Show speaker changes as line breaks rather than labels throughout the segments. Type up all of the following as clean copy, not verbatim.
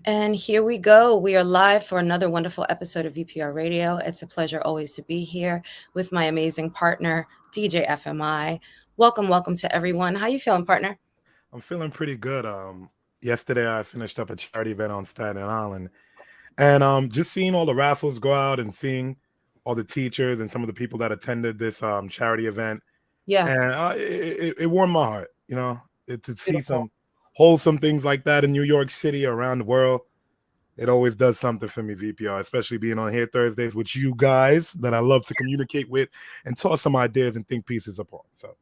And here we go. We are live for another wonderful episode of VPR Radio. It's a pleasure always to be here with my amazing partner, DJ FMI. Welcome to everyone. How you feeling, partner?
I'm feeling pretty good. Yesterday I finished up a charity event on Staten Island, and just seeing all the raffles go out and seeing all the teachers and some of the people that attended this charity event,
Yeah,
and it warmed my heart. To see
beautiful.
some wholesome things like that in New York City, around the world. It always does something for me, VPR, especially being on here Thursdays with you guys that I love to communicate with and toss some ideas and think pieces apart. So,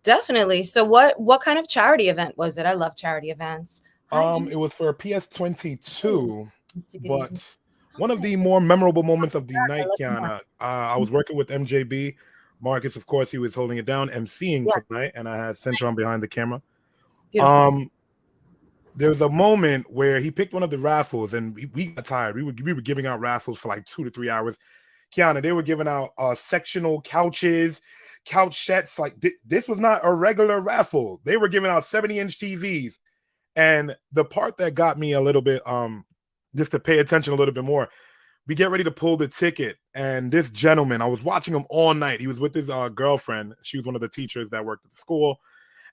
Definitely. So what kind of charity event was it? I love charity events. Hi,
it was for PS22,
Mr. Goody.
but one of the more memorable moments of the
I
night,
love you more.
Kiana, I was working with MJB. Marcus, of course, he was holding it down, emceeing
Yeah,
for the night, and I had Centron behind the camera.
beautiful.
Um, there was a moment where he picked one of the raffles, and we got tired. We were giving out raffles for like 2 to 3 hours. Kiana, they were giving out sectional couches, couch sets. Like this was not a regular raffle. They were giving out 70-inch TVs. And the part that got me a little bit, just to pay attention a little bit more, we get ready to pull the ticket. And this gentleman, I was watching him all night. He was with his girlfriend. She was one of the teachers that worked at the school.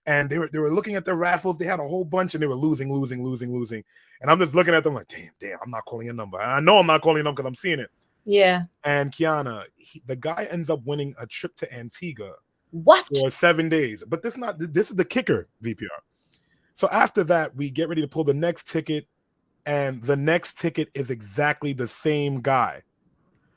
And they were looking at the raffles. They had a whole bunch, and they were losing. And I'm just looking at them like, damn, I'm not calling a number. And I know I'm not calling a number because I'm seeing it.
Yeah.
And Kiana, the guy ends up winning a trip to Antigua
What?
for 7 days. But this is the kicker, VPR. So after that, we get ready to pull the next ticket, and the next ticket is exactly the same guy.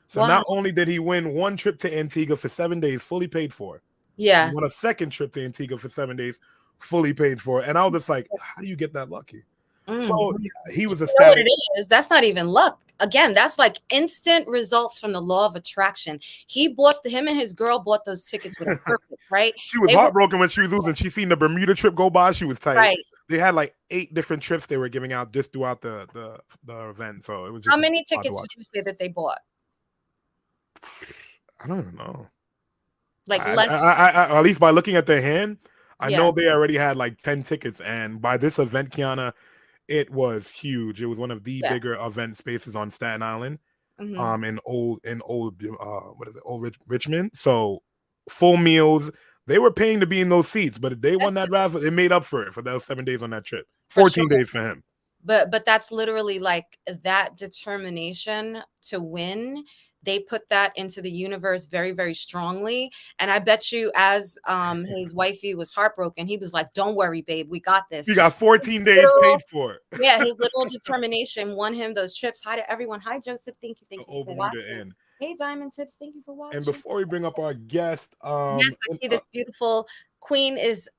So
Wow.
not only did he win one trip to Antigua for 7 days, fully paid for,
Yeah.
he won a second trip to Antigua for 7 days, fully paid for. And I was just like, how do you get that lucky? So he was
You know what
ecstatic.
it is? That's not even luck. Again, that's like instant results from the law of attraction. Him and his girl bought those tickets with a purpose, right?
She was
They were
heartbroken when she was losing. She seen the Bermuda trip go by. She was tight.
right.
They had like 8 different trips they were giving out just throughout the event. So it was just
How many
hard to
tickets
watch.
would you say that they bought?
I don't even know.
Like
I,
less?
at least by looking at their hand, I
Yeah.
know they already had like 10 tickets. And by this event, Kiana, it was huge. It was one of the
Yeah.
bigger event spaces on Staten Island,
Mhm.
in old Richmond. So full meals. They were paying to be in those seats, but if they won that raffle, it made up for it for those 7 days on that trip.
For
14
sure.
days for him.
But that's literally like that determination to win. They put that into the universe very, very strongly. And I bet you as his wifey was heartbroken, he was like, don't worry, babe, we got this.
You got 14 days paid for.
Yeah, his little determination won him those trips. Hi to everyone. Hi, Joseph. Thank you for
Over
watching.
the end.
Hey, Diamond Tips. Thank you for watching.
And before we bring up our guest,
Yes, I see this beautiful queen is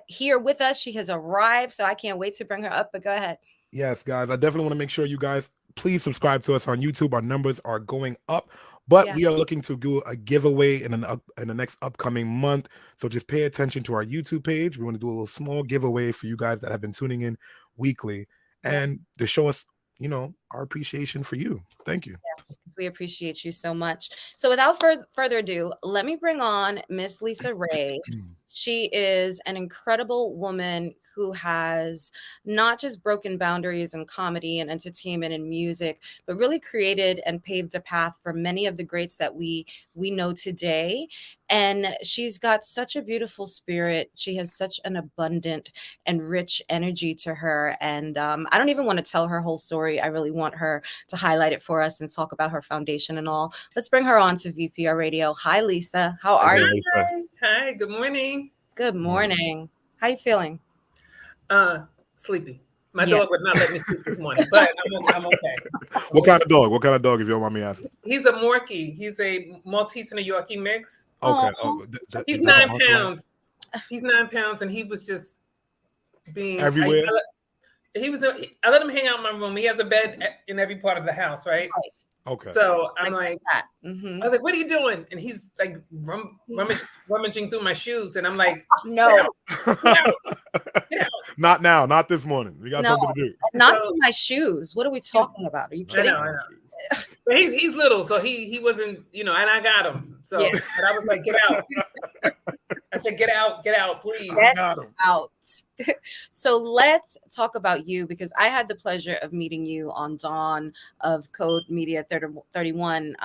here with us. She has arrived, so I can't wait to bring her up. But go ahead.
yes, guys, I definitely want to make sure you guys please subscribe to us on YouTube. Our numbers are going up, but we are looking to do a giveaway in the next upcoming month. So just pay attention to our YouTube page. We want to do a little small giveaway for you guys that have been tuning in weekly and to show us, our appreciation for you. Thank you.
Yes, we appreciate you so much. So without further ado, let me bring on Miss Lisa Ray. She is an incredible woman who has not just broken boundaries in comedy and entertainment and music, but really created and paved a path for many of the greats that we know today. And she's got such a beautiful spirit. She has such an abundant and rich energy to her. And I don't even want to tell her whole story. I really want her to highlight it for us and talk about her foundation and all. Let's bring her on to VPR Radio. Hi, Lisa. How are you?
Hi, good morning.
Good morning. How you feeling?
Sleepy. My dog would not let me sleep this morning, but I'm okay.
What kind of dog? What kind of dog, if you don't mind me asking?
He's a Morkie. He's a Maltese and a Yorkie mix.
Okay.
He's 9 pounds. He's 9 pounds, and he was just being
everywhere.
I let him hang out in my room. He has a bed in every part of the house, right?
Okay.
So I'm like
that.
I was like, "What are you doing?" And he's like rummaging through my shoes, and I'm like,
"No,
get out.
Not now, not this morning. We got something to do.
Not to my shoes. What are we talking about? Are you kidding?"
I know. But he's little, so he wasn't, and I got him. So but I was like, "Get out." I said, get out, please.
Get out. So let's talk about you, because I had the pleasure of meeting you on Dawn of Code Media 31,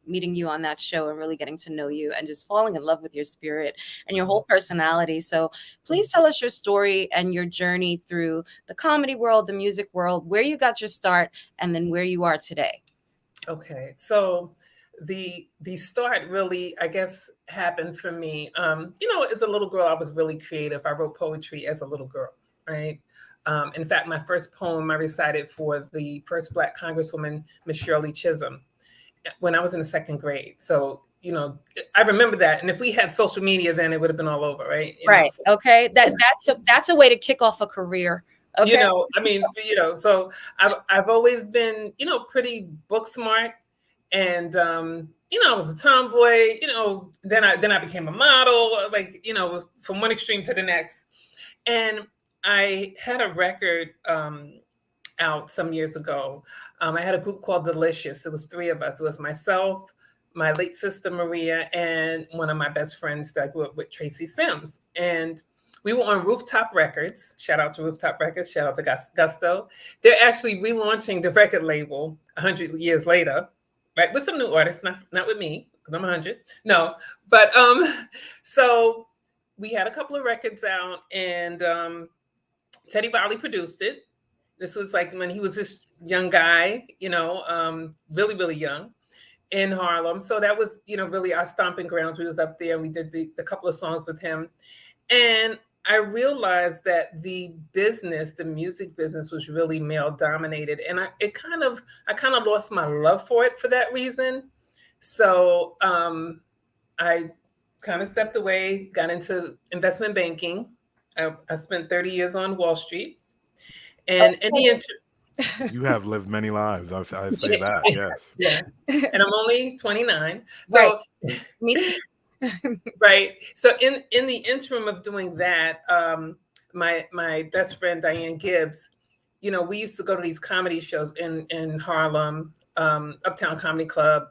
meeting you on that show and really getting to know you and just falling in love with your spirit and your whole personality. So please tell us your story and your journey through the comedy world, the music world, where you got your start, and then where you are today.
Okay, so the start really, I guess, happened for me. As a little girl, I was really creative. I wrote poetry as a little girl, right? In fact, my first poem I recited for the first Black Congresswoman, Miss Shirley Chisholm, when I was in the second grade. So, I remember that. And if we had social media, then it would have been all over, right?
Okay. That's a way to kick off a career. Okay.
So I've always been, pretty book smart. And, I was a tomboy, then I became a model, from one extreme to the next. And I had a record out some years ago. I had a group called Delicious. It was 3 of us. It was myself, my late sister Maria, and one of my best friends that I grew up with, Tracy Sims. And we were on Rooftop Records. Shout out to Rooftop Records. Shout out to Gusto. They're actually relaunching the record label 100 years later, right? With some new artists, not with me, because I'm 100. No, but so we had a couple of records out, and Teddy Riley produced it. This was like when he was this young guy, really, really young in Harlem. So that was, really our stomping grounds. We was up there and we did the couple of songs with him. And I realized that the music business was really male dominated. And I kind of lost my love for it for that reason. So I kind of stepped away, got into investment banking. I spent 30 years on Wall Street. And
you have lived many lives. I say that, yes.
Yeah. And I'm only 29. So
right. Me too.
Right. So in the interim of doing that, my best friend Diane Gibbs, we used to go to these comedy shows in Harlem, Uptown Comedy Club,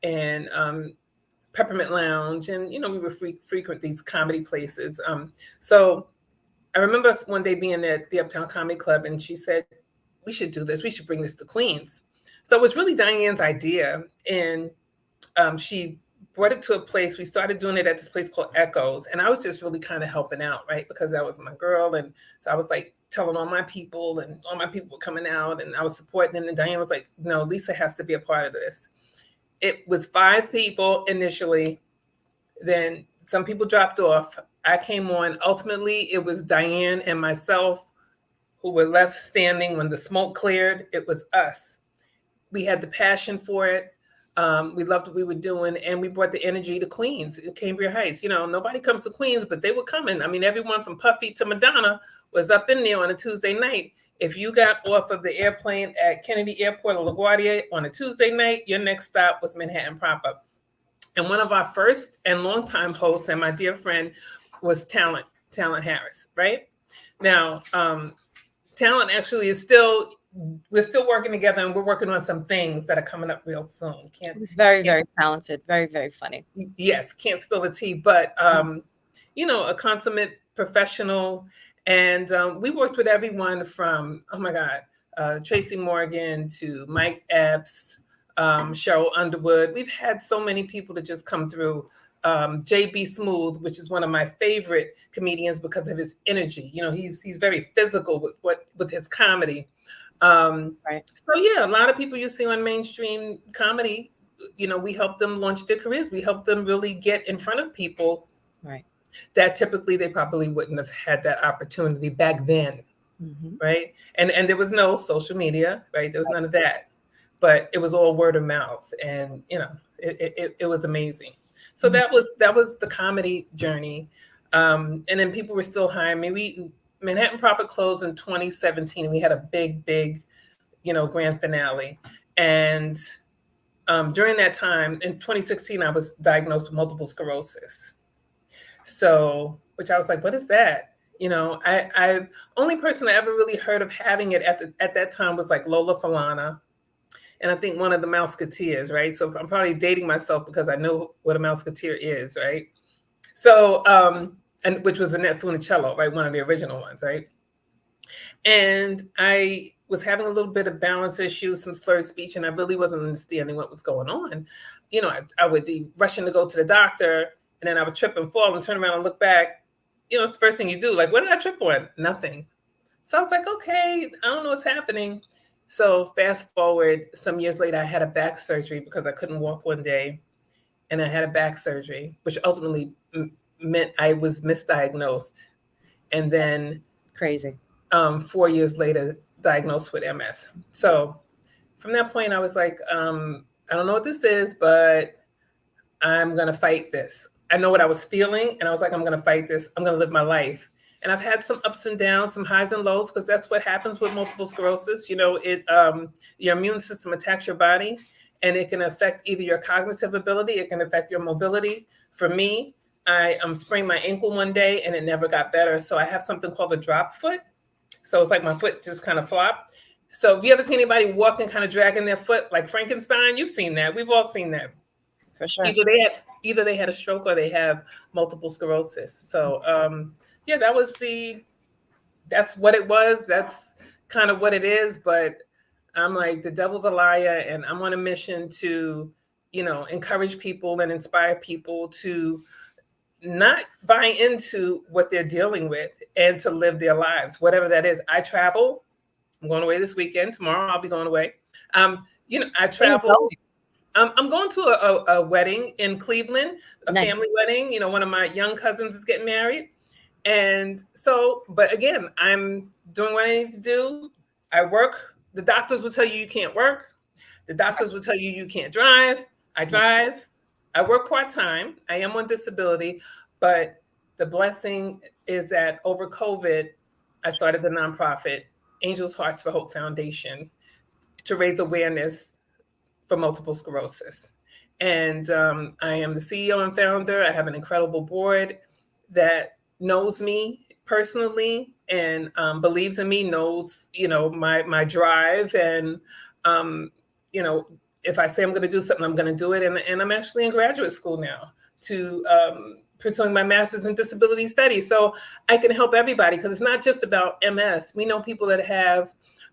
and Peppermint Lounge, and we would frequent these comedy places. So I remember us one day being at the Uptown Comedy Club, and she said, we should do this. We should bring this to Queens. So it was really Diane's idea. And she brought it to a place. We started doing it at this place called Echoes. And I was just really kind of helping out, right? Because that was my girl. And so I was like telling all my people, and all my people were coming out, and I was supporting them. And Diane was like, no, Lisa has to be a part of this. It was 5 people initially. Then some people dropped off. I came on. Ultimately, it was Diane and myself who were left standing when the smoke cleared. It was us. We had the passion for it. We loved what we were doing, and we brought the energy to Queens, Cambria Heights. Nobody comes to Queens, but they were coming. I mean, everyone from Puffy to Madonna was up in there on a Tuesday night. If you got off of the airplane at Kennedy Airport or LaGuardia on a Tuesday night, your next stop was Manhattan proper. And one of our first and longtime hosts, and my dear friend, was Talent Harris, right? Now, Talent actually we're still working together, and we're working on some things that are coming up real soon.
He's very, very talented, very, very funny.
Yes, can't spill the tea, but a consummate professional. And we worked with everyone from, Tracy Morgan to Mike Epps, Cheryl Underwood. We've had so many people to just come through. JB Smooth, which is one of my favorite comedians because of his energy. He's very physical with his comedy.
Right.
So yeah, a lot of people you see on mainstream comedy, we help them launch their careers. We help them really get in front of people,
right,
that typically they probably wouldn't have had that opportunity back then. Mm-hmm. Right. And there was no social media, right? There was none of that, but it was all word of mouth, and it was amazing. So that was the comedy journey. And then people were still hiring me. Manhattan Proper closed in 2017. We had a big, grand finale. And during that time, in 2016, I was diagnosed with multiple sclerosis. So, which I was like, what is that? I only person I ever really heard of having it at that time was like Lola Falana. And I think one of the Mouseketeers, right? So I'm probably dating myself because I know what a Mouseketeer is, right? So, and which was Annette Funicello, right? One of the original ones, right? And I was having a little bit of balance issues, some slurred speech, and I really wasn't understanding what was going on. You know, I would be rushing to go to the doctor, and then I would trip and fall and turn around and look back. You know, it's the first thing you do. Like, what did I trip on? Nothing. So I was like, okay, I don't know what's happening. So fast forward, some years later, I had a back surgery because I couldn't walk one day. And I had a back surgery, which ultimately meant I was misdiagnosed. And then
Crazy.
4 years later, diagnosed with MS. So from that point, I was like, I don't know what this is, but I'm going to fight this. I know what I was feeling. And I was like, I'm going to fight this. I'm going to live my life. And I've had some ups and downs, some highs and lows, because that's what happens with multiple sclerosis. You know, your immune system attacks your body, and it can affect either your cognitive ability, it can affect your mobility. For me, I sprained my ankle one day and it never got better. So I have something called a drop foot. So it's like my foot just kind of flopped. So have you ever seen anybody walking, kind of dragging their foot like Frankenstein? You've seen that. We've all seen that.
For sure.
Either they had a stroke or they have multiple sclerosis. So yeah, that's what it was. That's kind of what it is. But I'm like, the devil's a liar, and I'm on a mission to, you know, encourage people and inspire people to not buy into what they're dealing with and to live their lives, whatever that is. I travel. I'm going away this weekend. Tomorrow I'll be going away. You know, I travel. I'm going to a wedding in Cleveland, a
Nice.
family wedding. You know, one of my young cousins is getting married. And so, but again, I'm doing what I need to do. I work. The doctors will tell you you can't work. The doctors will tell you you can't drive. I drive. I work part-time. I am on disability. But the blessing is that over COVID, I started the nonprofit Angels Hearts for Hope Foundation to raise awareness for multiple sclerosis. And I am the CEO and founder. I have an incredible board that knows me personally and believes in me, knows, you know, my drive. And, you know, if I say I'm going to do something, I'm going to do it. And I'm actually in graduate school now to pursuing my master's in disability studies. So I can help everybody, because it's not just about MS. We know people that have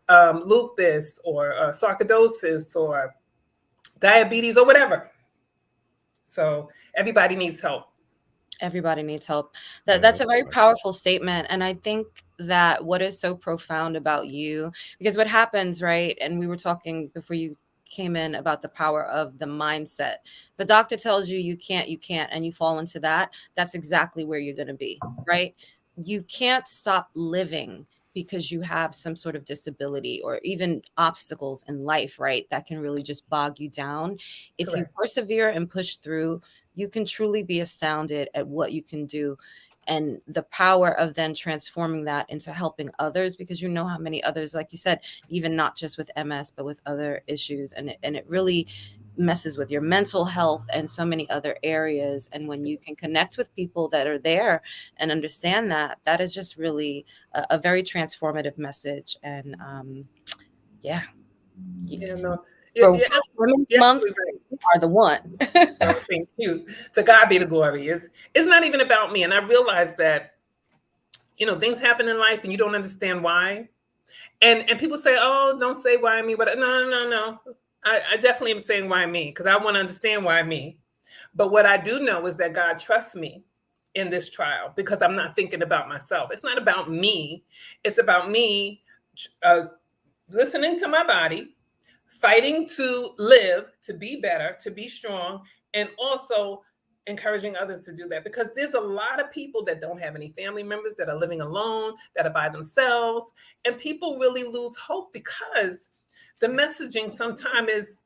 lupus or sarcoidosis or diabetes or whatever. So everybody needs help.
Everybody needs help. That's a very powerful statement. And I think that what is so profound about you, because what happens, right? And we were talking before you came in about the power of the mindset. The doctor tells you you can't, and you fall into that. That's exactly where you're going to be, right? You can't stop living because you have some sort of disability or even obstacles in life, right? That can really just bog you down. If
Correct.
you persevere and push through, you can truly be astounded at what you can do, and the power of then transforming that into helping others, because you know how many others, like you said, even not just with MS, but with other issues. And it really messes with your mental health and so many other areas. And when you can connect with people that are there and understand that, that is just really a very transformative message. And yeah.
Yeah, no.
Women's Month are the one.
Thank you. To God be the glory. It's not even about me. And I realize that, you know, things happen in life and you don't understand why. And people say, oh, don't say why me. But no. I definitely am saying why me, because I want to understand why me. But what I do know is that God trusts me in this trial, because I'm not thinking about myself. It's not about me. It's about me listening to my body, fighting to live, to be better, to be strong, and also encouraging others to do that. Because there's a lot of people that don't have any family members, that are living alone, that are by themselves. And people really lose hope because the messaging sometimes is,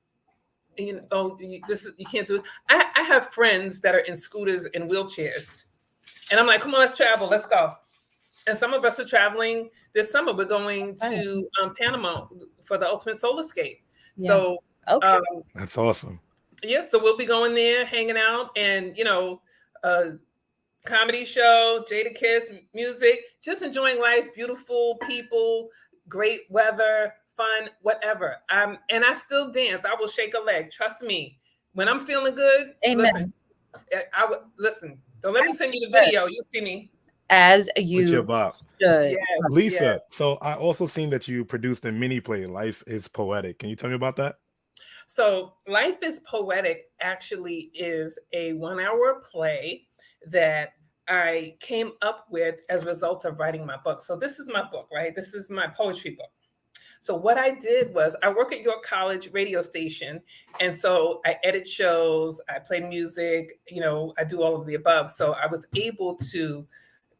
you know, you can't do it. I have friends that are in scooters and wheelchairs. And I'm like, come on, let's travel, let's go. And some of us are traveling this summer. We're going to Panama for the Ultimate Solarscape. Yeah. So
okay.
That's awesome.
Yeah, so we'll be going there, hanging out, and, you know, comedy show, Jada Kiss, music, just enjoying life, beautiful people, great weather, fun, whatever. And I still dance. I will shake a leg. Trust me. When I'm feeling good,
amen.
Listen, So let me send you the video. You'll see me.
As
With your
you
bop.
should.
Yes,
Lisa,
yes.
so I also seen that you produced a mini play, Life is Poetic. Can you tell me about that?
So Life is Poetic actually is a 1-hour play that I came up with as a result of writing my book. So this is my book, right? This is my poetry book. So what I did was I work at York College radio station. And so I edit shows, I play music, I do all of the above. So I was able to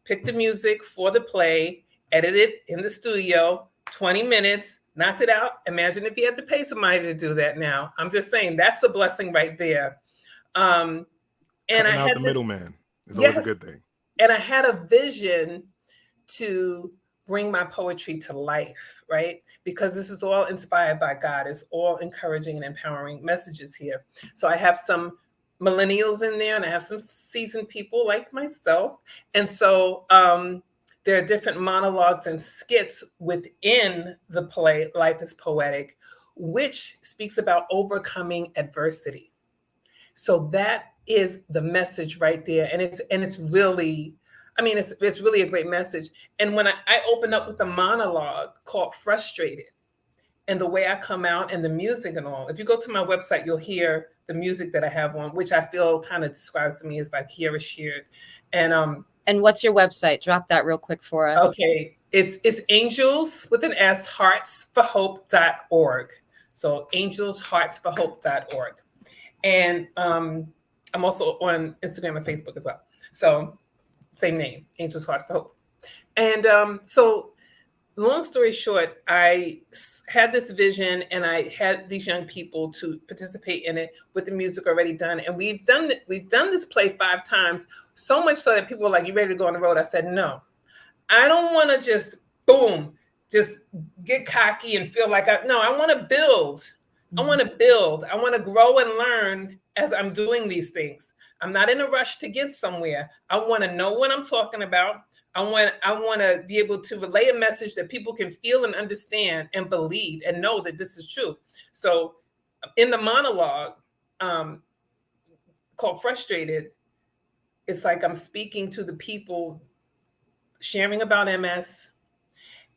pick the music for the play, edit it in the studio, 20 minutes, knocked it out. Imagine if you had to pay somebody to do that now. I'm just saying that's a blessing right there. And
Cutting
I
out
had
the
this,
middleman is always a good thing.
and I had a vision to bring my poetry to life, right? Because this is all inspired by God. It's all encouraging and empowering messages here. So I have some millennials in there, and I have some seasoned people like myself. And so there are different monologues and skits within the play, Life is Poetic, which speaks about overcoming adversity. So that is the message right there. And it's really, it's really a great message. And when I opened up with a monologue called Frustrated, and the way I come out and the music and all, if you go to my website, you'll hear the music that I have on, which I feel kind of describes to me as by Kiera Sheard.
And what's your website? Drop that real quick for us.
Okay. It's angels with an S, heartsforhope.org. So angelsheartsforhope.org. And I'm also on Instagram and Facebook as well. So same name, Angels Hearts for Hope. And so long story short, I had this vision and I had these young people to participate in it with the music already done. And we've done this play 5 times, so much so that people were like, "You ready to go on the road?" I said, "No, I don't want to just get cocky and feel like I want to build. I want to build. I want to grow and learn as I'm doing these things. I'm not in a rush to get somewhere. I want to know what I'm talking about. I want to be able to relay a message that people can feel and understand and believe and know that this is true." So in the monologue called Frustrated, it's like I'm speaking to the people sharing about MS.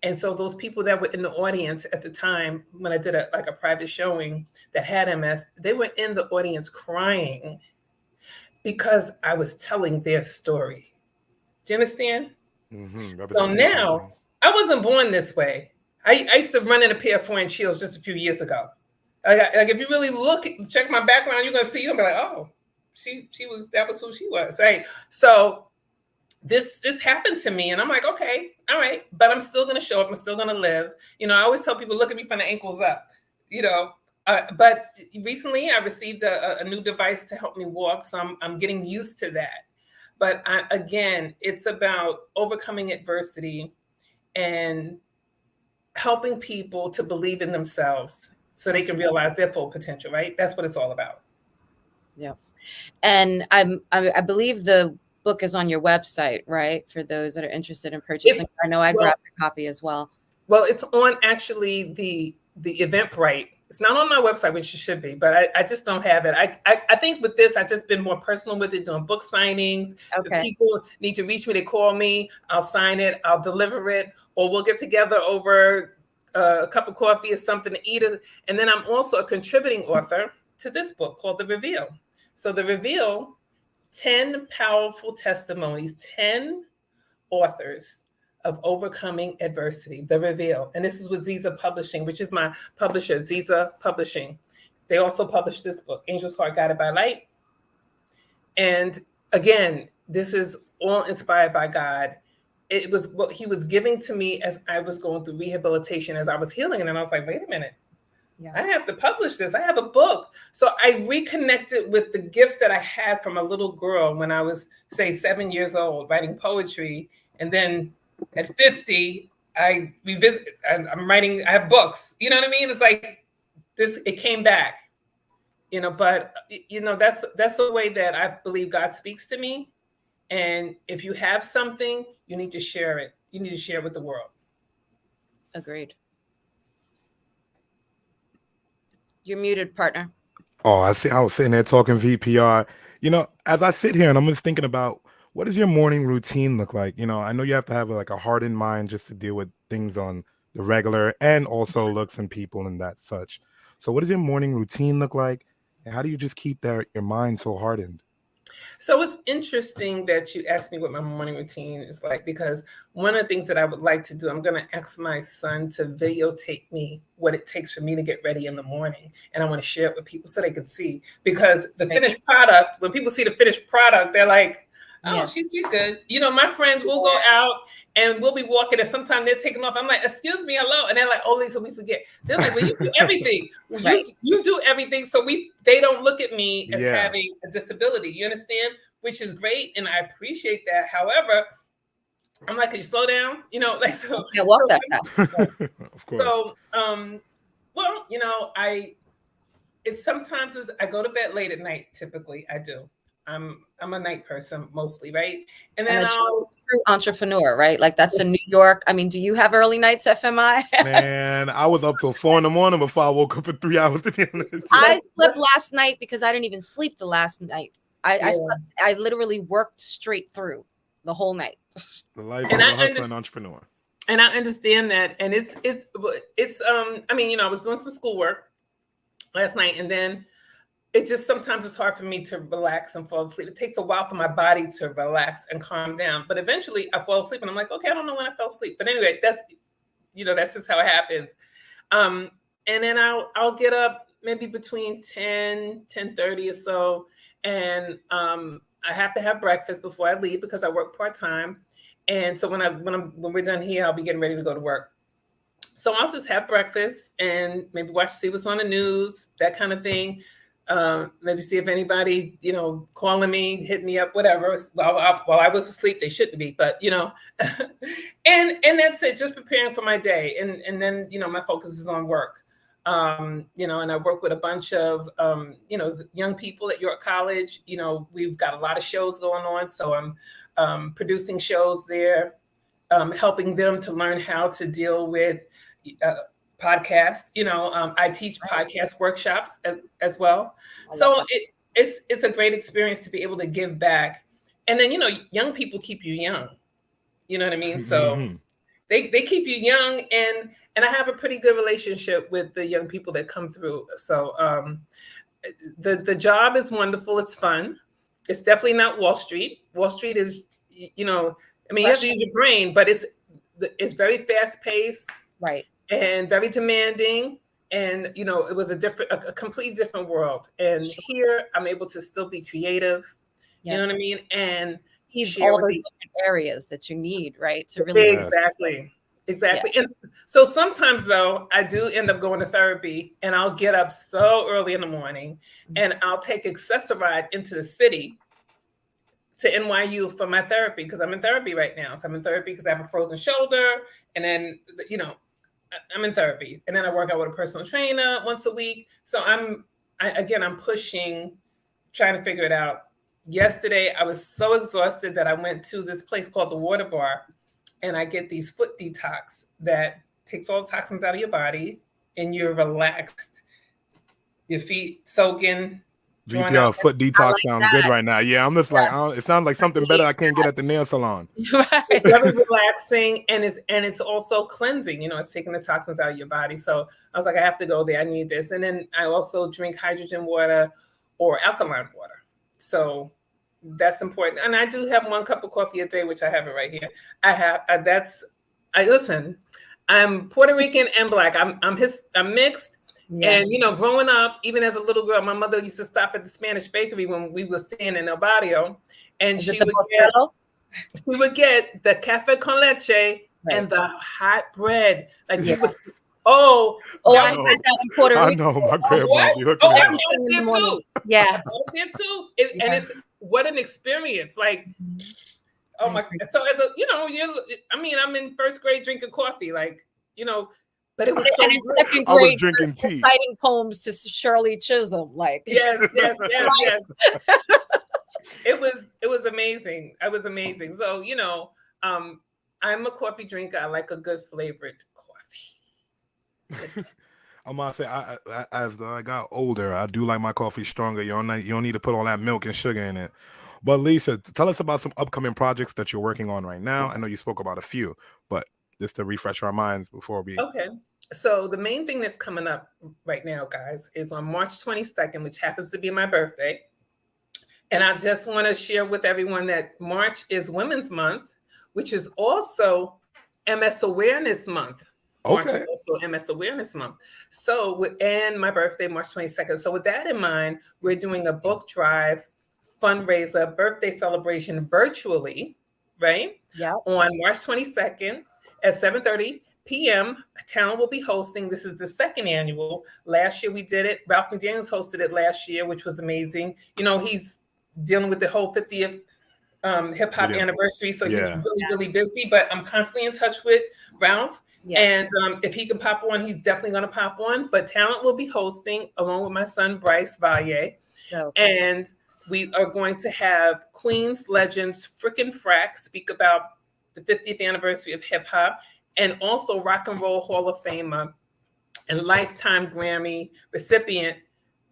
And so those people that were in the audience at the time when I did a private showing that had MS, they were in the audience crying because I was telling their story. Do you understand?
Mm-hmm.
So now, I wasn't born this way. I used to run in a pair of 4-inch heels just a few years ago. Like if you really check my background, you're gonna see, you're gonna be like, "Oh, that was who she was," right? So this happened to me, and I'm like, okay, all right, but I'm still gonna show up. I'm still gonna live. I always tell people, look at me from the ankles up. But recently, I received a new device to help me walk, so I'm getting used to that. But again, it's about overcoming adversity and helping people to believe in themselves so they can realize their full potential, right? That's what it's all about.
Yeah. And I believe the book is on your website, right? For those that are interested in purchasing. I know I grabbed a copy as well.
Well, it's on actually the Eventbrite. It's not on my website, which it should be, but I just don't have it. I think with this, I've just been more personal with it, doing book signings. Okay. If people need to reach me, they call me, I'll sign it, I'll deliver it, or we'll get together over a cup of coffee or something to eat. And then I'm also a contributing author to this book called The Reveal. So The Reveal, 10 powerful testimonies, 10 authors of overcoming adversity, The Reveal. And this is with Ziza Publishing, which is my publisher, Ziza Publishing. They also published this book, Angel's Heart Guided by Light. And again, this is all inspired by God. It was what he was giving to me as I was going through rehabilitation, as I was healing. And then I was like, wait a minute. Yeah. I have to publish this. I have a book. So I reconnected with the gift that I had from a little girl when I was, say, 7 years old, writing poetry. And then at 50, I revisit, I'm writing, I have books. You know what I mean? It's like this, it came back, but that's the way that I believe God speaks to me. And if you have something, you need to share it. You need to share it with the world.
Agreed. You're muted, partner.
Oh, I see. I was sitting there talking VPR. As I sit here and I'm just thinking about What does your morning routine look like? You know, I know you have to have like a hardened mind just to deal with things on the regular and also looks and people and that such. So what does your morning routine look like? And how do you just keep your mind so hardened?
So it's interesting that you asked me what my morning routine is like, because one of the things that I would like to do, I'm going to ask my son to videotape me what it takes for me to get ready in the morning. And I want to share it with people so they can see, because the finished product, when people see the finished product, they're like, oh, she's good. You know, my friends will go out and we'll be walking and sometimes they're taking off. I'm like, excuse me, hello. And they're like, oh, Lisa, we forget. They're like, well, you do everything. You do everything. So they don't look at me as having a disability. You understand? Which is great. And I appreciate that. However, I'm like, can you slow down? You know, like, so.
Yeah, walk that fast.
Of course.
So, well, you know, it's sometimes I go to bed late at night. Typically I do. I'm a night person mostly, right? And then
true entrepreneur, right? Like that's in New York. I mean, do you have early nights, FMI?
Man, I was up till 4 a.m. before I woke up in 3 hours, to be honest.
I slept last night because I didn't even sleep the last night. I slept, I literally worked straight through the whole night.
The life of a hustling entrepreneur.
And I understand that. And it's I mean, you know, I was doing some schoolwork last night, and then it just sometimes it's hard for me to relax and fall asleep. It takes a while for my body to relax and calm down. But eventually I fall asleep and I'm like, okay, I don't know when I fell asleep. But anyway, that's just how it happens. And then I'll get up maybe between 10:30 or so. And I have to have breakfast before I leave because I work part-time. And so when we're done here, I'll be getting ready to go to work. So I'll just have breakfast and maybe see what's on the news, that kind of thing. Maybe see if anybody, you know, calling me, hit me up, whatever. While I was asleep, they shouldn't be, but you know, and that's it. Just preparing for my day, and then you know, my focus is on work. You know, and I work with a bunch of you know, young people at York College. You know, we've got a lot of shows going on, so I'm producing shows there, helping them to learn how to deal with podcast. You know, I teach podcast workshops as well. So it's a great experience to be able to give back. And then, you know, young people keep you young. You know what I mean? So they keep you young, and I have a pretty good relationship with the young people that come through. So the job is wonderful. It's fun. It's definitely not Wall Street. Wall Street is, you know, I mean, you have to use your brain, but it's very fast paced.
Right.
And very demanding. And, you know, it was a complete different world. And here I'm able to still be creative, you know what I mean? And
all of those different areas that you need, right? To really
Exactly. Yeah. And so sometimes though, I do end up going to therapy, and I'll get up so early in the morning and I'll take Accessoride into the city to NYU for my therapy, because I'm in therapy right now. So I'm in therapy because I have a frozen shoulder, and then, you know, I'm in therapy, and then I work out with a personal trainer once a week. So I'm pushing, trying to figure it out. Yesterday, I was so exhausted that I went to this place called the Water Bar, and I get these foot detox that takes all the toxins out of your body, and you're relaxed. Your feet soaking.
VPR foot detox sounds good right now. Yeah, I'm just like, it sounds like something better I can't get at the nail salon.
It's very relaxing, and it's also cleansing. You know, it's taking the toxins out of your body. So I was like, I have to go there. I need this. And then I also drink hydrogen water or alkaline water. So that's important. And I do have 1 cup of coffee a day, which I have it right here. Listen, I'm Puerto Rican and Black. I'm mixed. Yeah. And, you know, growing up, even as a little girl, my mother used to stop at the Spanish bakery when we were staying in El Barrio. And she would get the cafe con leche and the hot bread. Like, I had
that in Puerto Rico.
I know, my grandma.
I had it there too.
Yeah.
I had it there too. And it's what an experience. Like, oh my. So as a, you know, I'm in first grade drinking coffee, like, you know. But it was so good.
Second grade, I was drinking tea, reciting poems to Shirley Chisholm. Like
yes. It was amazing. It was amazing. So, you know, I'm a coffee drinker. I like a good flavored coffee.
I'm gonna say, as I got older, I do like my coffee stronger. You don't need to put all that milk and sugar in it. But Lisa, tell us about some upcoming projects that you're working on right now. I know you spoke about a few, but just to refresh our minds before we.
Okay. So the main thing that's coming up right now, guys, is on March 22nd, which happens to be my birthday. And I just want to share with everyone that March is Women's Month, which is also MS Awareness Month. March is also MS Awareness Month. So, and my birthday, March 22nd. So with that in mind, we're doing a book drive, fundraiser, birthday celebration virtually, right?
Yeah.
On March 22nd at 7:30 p.m. Talent will be hosting. This is the second annual. Last year we did it. Ralph McDaniels hosted it last year, which was amazing. You know, he's dealing with the whole 50th hip hop anniversary. So he's really busy, but I'm constantly in touch with Ralph. Yeah. And if he can pop on, he's definitely going to pop on. But Talent will be hosting along with my son, Bryce Valle. And we are going to have Queens legends Frickin' Frack speak about the 50th anniversary of hip hop, and also Rock and Roll Hall of Famer and Lifetime Grammy recipient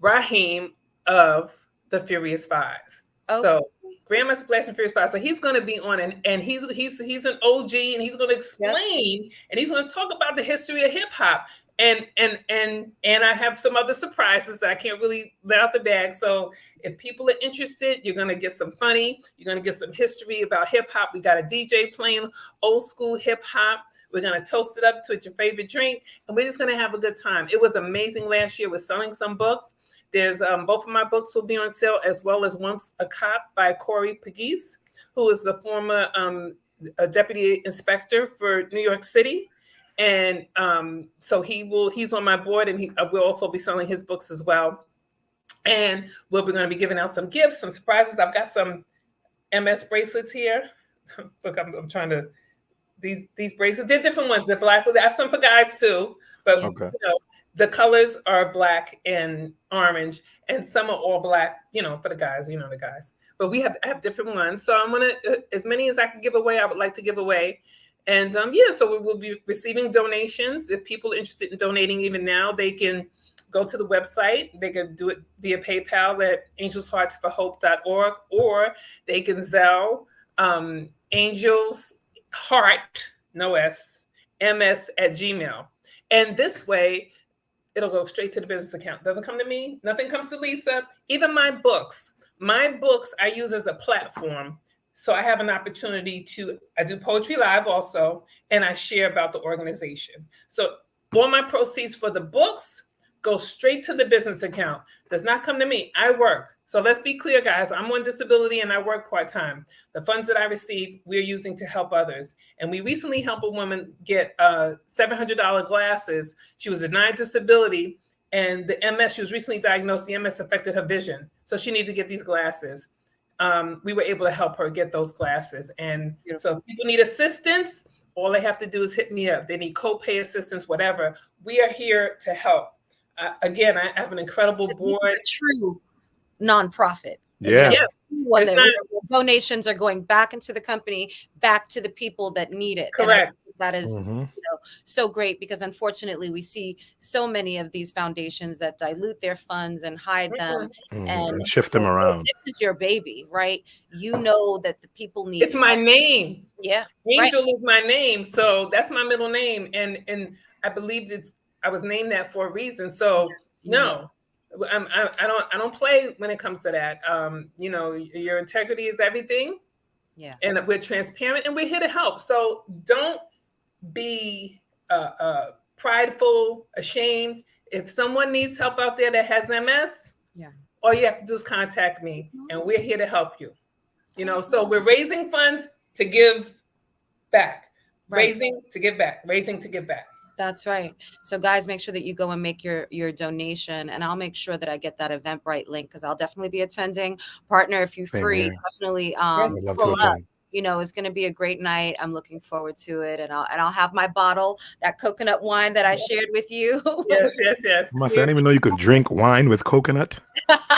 Raheem of the Furious Five. So Grandmaster Flash and Furious Five. So he's going to be on, and he's an OG, and he's going to explain, and he's going to talk about the history of hip hop. And I have some other surprises that I can't really let out the bag. So if people are interested, you're going to get some funny. You're going to get some history about hip hop. We got a DJ playing old school hip hop. We're going to toast it up to your favorite drink, and we're just going to have a good time. It was amazing last year. We're selling some books. There's both of my books will be on sale, as well as Once a Cop by Corey Pegues, who is the former deputy inspector for New York City. And so he's on my board, and we'll also be selling his books as well. And we'll be going to be giving out some gifts, some surprises. I've got some MS bracelets here. Look, I'm trying to, these bracelets, they're different ones. They're black. I have some for guys too, but you know, the colors are black and orange, and some are all black, you know, for the guys, you know, the guys. But I have different ones. So I'm going to, as many as I can give away, I would like to give away. And so we will be receiving donations. If people are interested in donating even now, they can go to the website. They can do it via PayPal at angelsheartsforhope.org, or they can Zelle Angels Heart, no S, MS at Gmail. And this way, it'll go straight to the business account. Doesn't come to me. Nothing comes to Lisa. Even my books I use as a platform. So I have an opportunity I do poetry live also, and I share about the organization. So all my proceeds for the books go straight to the business account. Does not come to me. I work. So let's be clear, guys. I'm on disability and I work part-time. The funds that I receive, we're using to help others. And we recently helped a woman get $700 glasses. She was denied disability, and the MS, she was recently diagnosed, the MS affected her vision. So she needed to get these glasses. We were able to help her get those glasses. And so if people need assistance, all they have to do is hit me up. They need co-pay assistance, whatever. We are here to help. Again, I have an incredible board.
A true nonprofit.
Yeah.
Yes.
Donations are going back into the company, back to the people that need it.
Correct.
That is so great, because unfortunately we see so many of these foundations that dilute their funds and hide them and
shift them around.
This is your baby, right? You know that the people need
it's my name.
Yeah.
Angel is my name. So that's my middle name. And I believe I was named that for a reason. So no. I don't play when it comes to that. Your integrity is everything. Yeah. And we're transparent, and we're here to help. So don't be prideful, ashamed. If someone needs help out there that has MS, all you have to do is contact me, and we're here to help you. So we're raising funds to give back. Right. Raising to give back.
That's right. So guys, make sure that you go and make your donation, and I'll make sure that I get that Eventbrite link, because I'll definitely be attending. Partner, if you're free, definitely pull up. It's going to be a great night. I'm looking forward to it, and I'll have my bottle, that coconut wine that I shared with you.
Yes.
I didn't even know you could drink wine with coconut.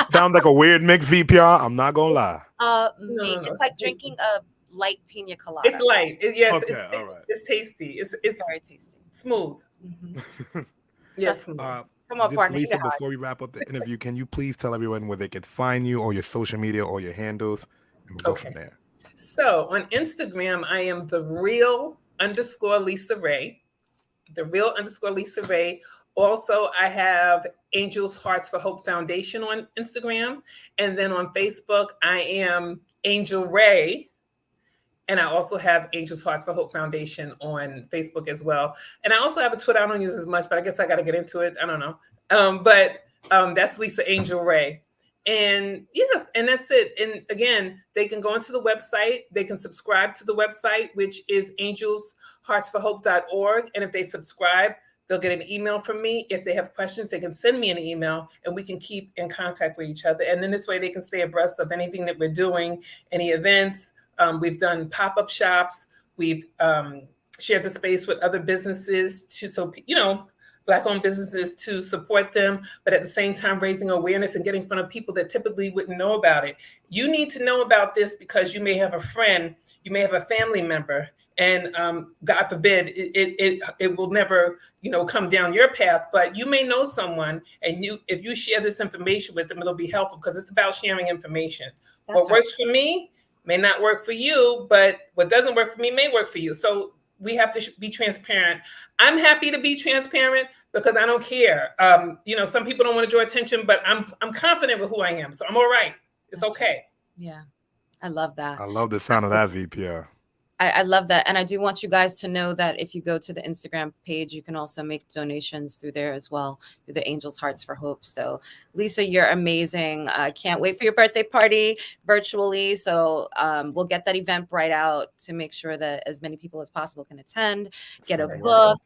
Sounds like a weird mix, VPR. I'm not gonna lie.
It's like drinking a light pina colada.
It's light. Yes,
okay, all right.
It's tasty. It's
very tasty.
Smooth. Yes.
Come on, partner.
Lisa, before we wrap up the interview, can you please tell everyone where they could find you, or your social media, or your handles, and we'll go from there.
So on Instagram, I am the real _ Lisa Ray. The real _ Lisa Ray. Also, I have Angels Hearts for Hope Foundation on Instagram. And then on Facebook, I am Angel Ray. And I also have Angels Hearts for Hope Foundation on Facebook as well. And I also have a Twitter. I don't use as much, but I guess I got to get into it. I don't know. But that's Lisa Angel Ray. And yeah, and that's it. And again, they can go into the website. They can subscribe to the website, which is angelsheartsforhope.org. And if they subscribe, they'll get an email from me. If they have questions, they can send me an email and we can keep in contact with each other. And then this way they can stay abreast of anything that we're doing, any events. We've done pop-up shops. We've shared the space with other businesses Black-owned businesses to support them, but at the same time, raising awareness and getting in front of people that typically wouldn't know about it. You need to know about this because you may have a friend, you may have a family member, and God forbid, it will never, come down your path, but you may know someone, and if you share this information with them, it'll be helpful because it's about sharing information. What works for me may not work for you, but what doesn't work for me may work for you. So we have to be transparent. I'm happy to be transparent because I don't care. Some people don't want to draw attention, but I'm confident with who I am. So I'm all right. It's okay.
Right. Yeah. I love that.
I love the sound of that, VPR.
I love that. And I do want you guys to know that if you go to the Instagram page, you can also make donations through there as well, through the Angels Hearts for Hope. So Lisa, you're amazing. I can't wait for your birthday party virtually. So we'll get that Eventbrite out to make sure that as many people as possible can attend, get a book,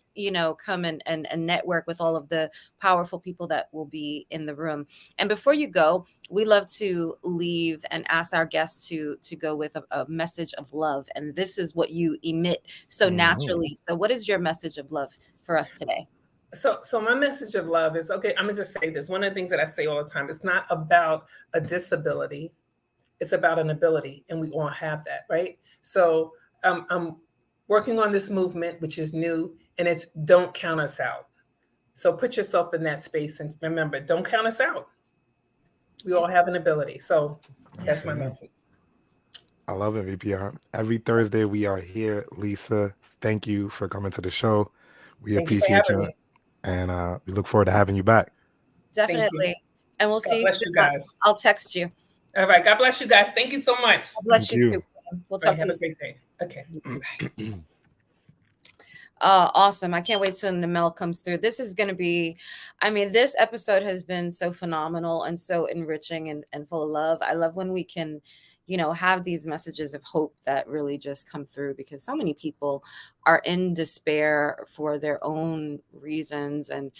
come and network with all of the powerful people that will be in the room. And before you go, we love to leave and ask our guests to go with a message of love. And this is what you emit so naturally. So what is your message of love for us today?
So my message of love is, okay, I'm going to just say this. One of the things that I say all the time, it's not about a disability. It's about an ability. And we all have that, right? So I'm working on this movement, which is new, and it's don't count us out. So put yourself in that space and remember, don't count us out. We all have an ability. So that's my message.
I love it, VPR. Every Thursday we are here. Lisa, thank you for coming to the show. We appreciate you. And we look forward to having you back.
Definitely. And we'll see
you guys.
I'll text you.
All right. God bless you guys. Thank you so much.
God bless you too. We'll talk to you.
Have a great day. Okay.
Awesome. I can't wait till Namel comes through. This is going to be, this episode has been so phenomenal and so enriching and full of love. I love when we can, have these messages of hope that really just come through because so many people are in despair for their own reasons and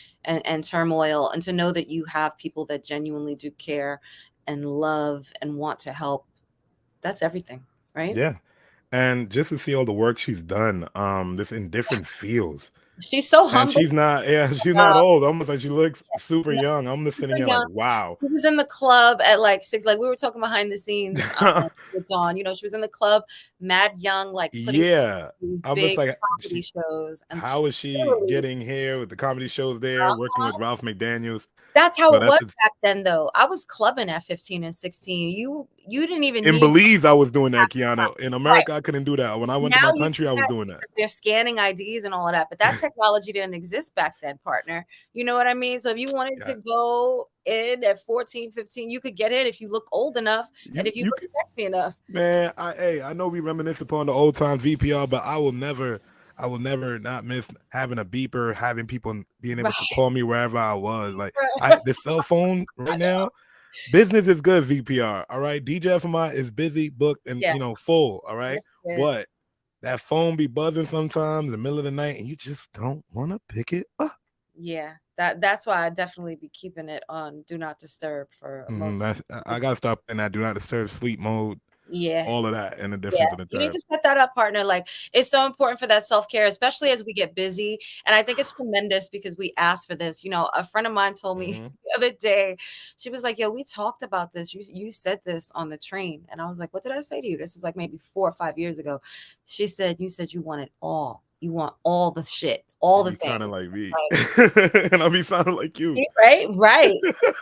turmoil. And to know that you have people that genuinely do care and love and want to help, that's everything, right?
Yeah. And just to see all the work she's done, this in different fields.
She's so humble.
And she's not old. Almost like she looks super young. I'm just sitting here like, wow.
She was in the club at like 6, like we were talking behind the scenes with Dawn. She was in the club, mad young, like
I'm just like
comedy shows. And
how is she getting here with the comedy shows there, working with Ralph McDaniels?
That's how it was back then, though. I was clubbing at 15 and 16. You didn't even
in Belize. I was doing that, Kiana. In America, I couldn't do that. When I went to my country, I was doing that.
They're scanning IDs and all of that, but that technology didn't exist back then, partner. You know what I mean? So if you wanted to go in at 14, 15, you could get in if you look old enough and if you look sexy enough.
Man, I know we reminisce upon the old times VPR, but I will never not miss having a beeper, having people being able to call me wherever I was. Like the cell phone right now, business is good, VPR. All right. DJ FMI is busy, booked, and full. All right. Yes, but that phone be buzzing sometimes in the middle of the night and you just don't want to pick it up.
Yeah. That's why I definitely be keeping it on do not disturb for
I gotta stop in that do not disturb sleep mode.
Yeah,
all of that and the difference of the
you need to set that up, partner. Like it's so important for that self-care, especially as we get busy. And I think it's tremendous because we asked for this. A friend of mine told me the other day, she was like, yo, we talked about this. You said this on the train. And I was like, what did I say to you? This was like maybe 4 or 5 years ago. She said, you said you want it all. You want all the shit, all
You
the
be
things.
sounding like me,
Like,
and I'll be sounding like you.
right, right.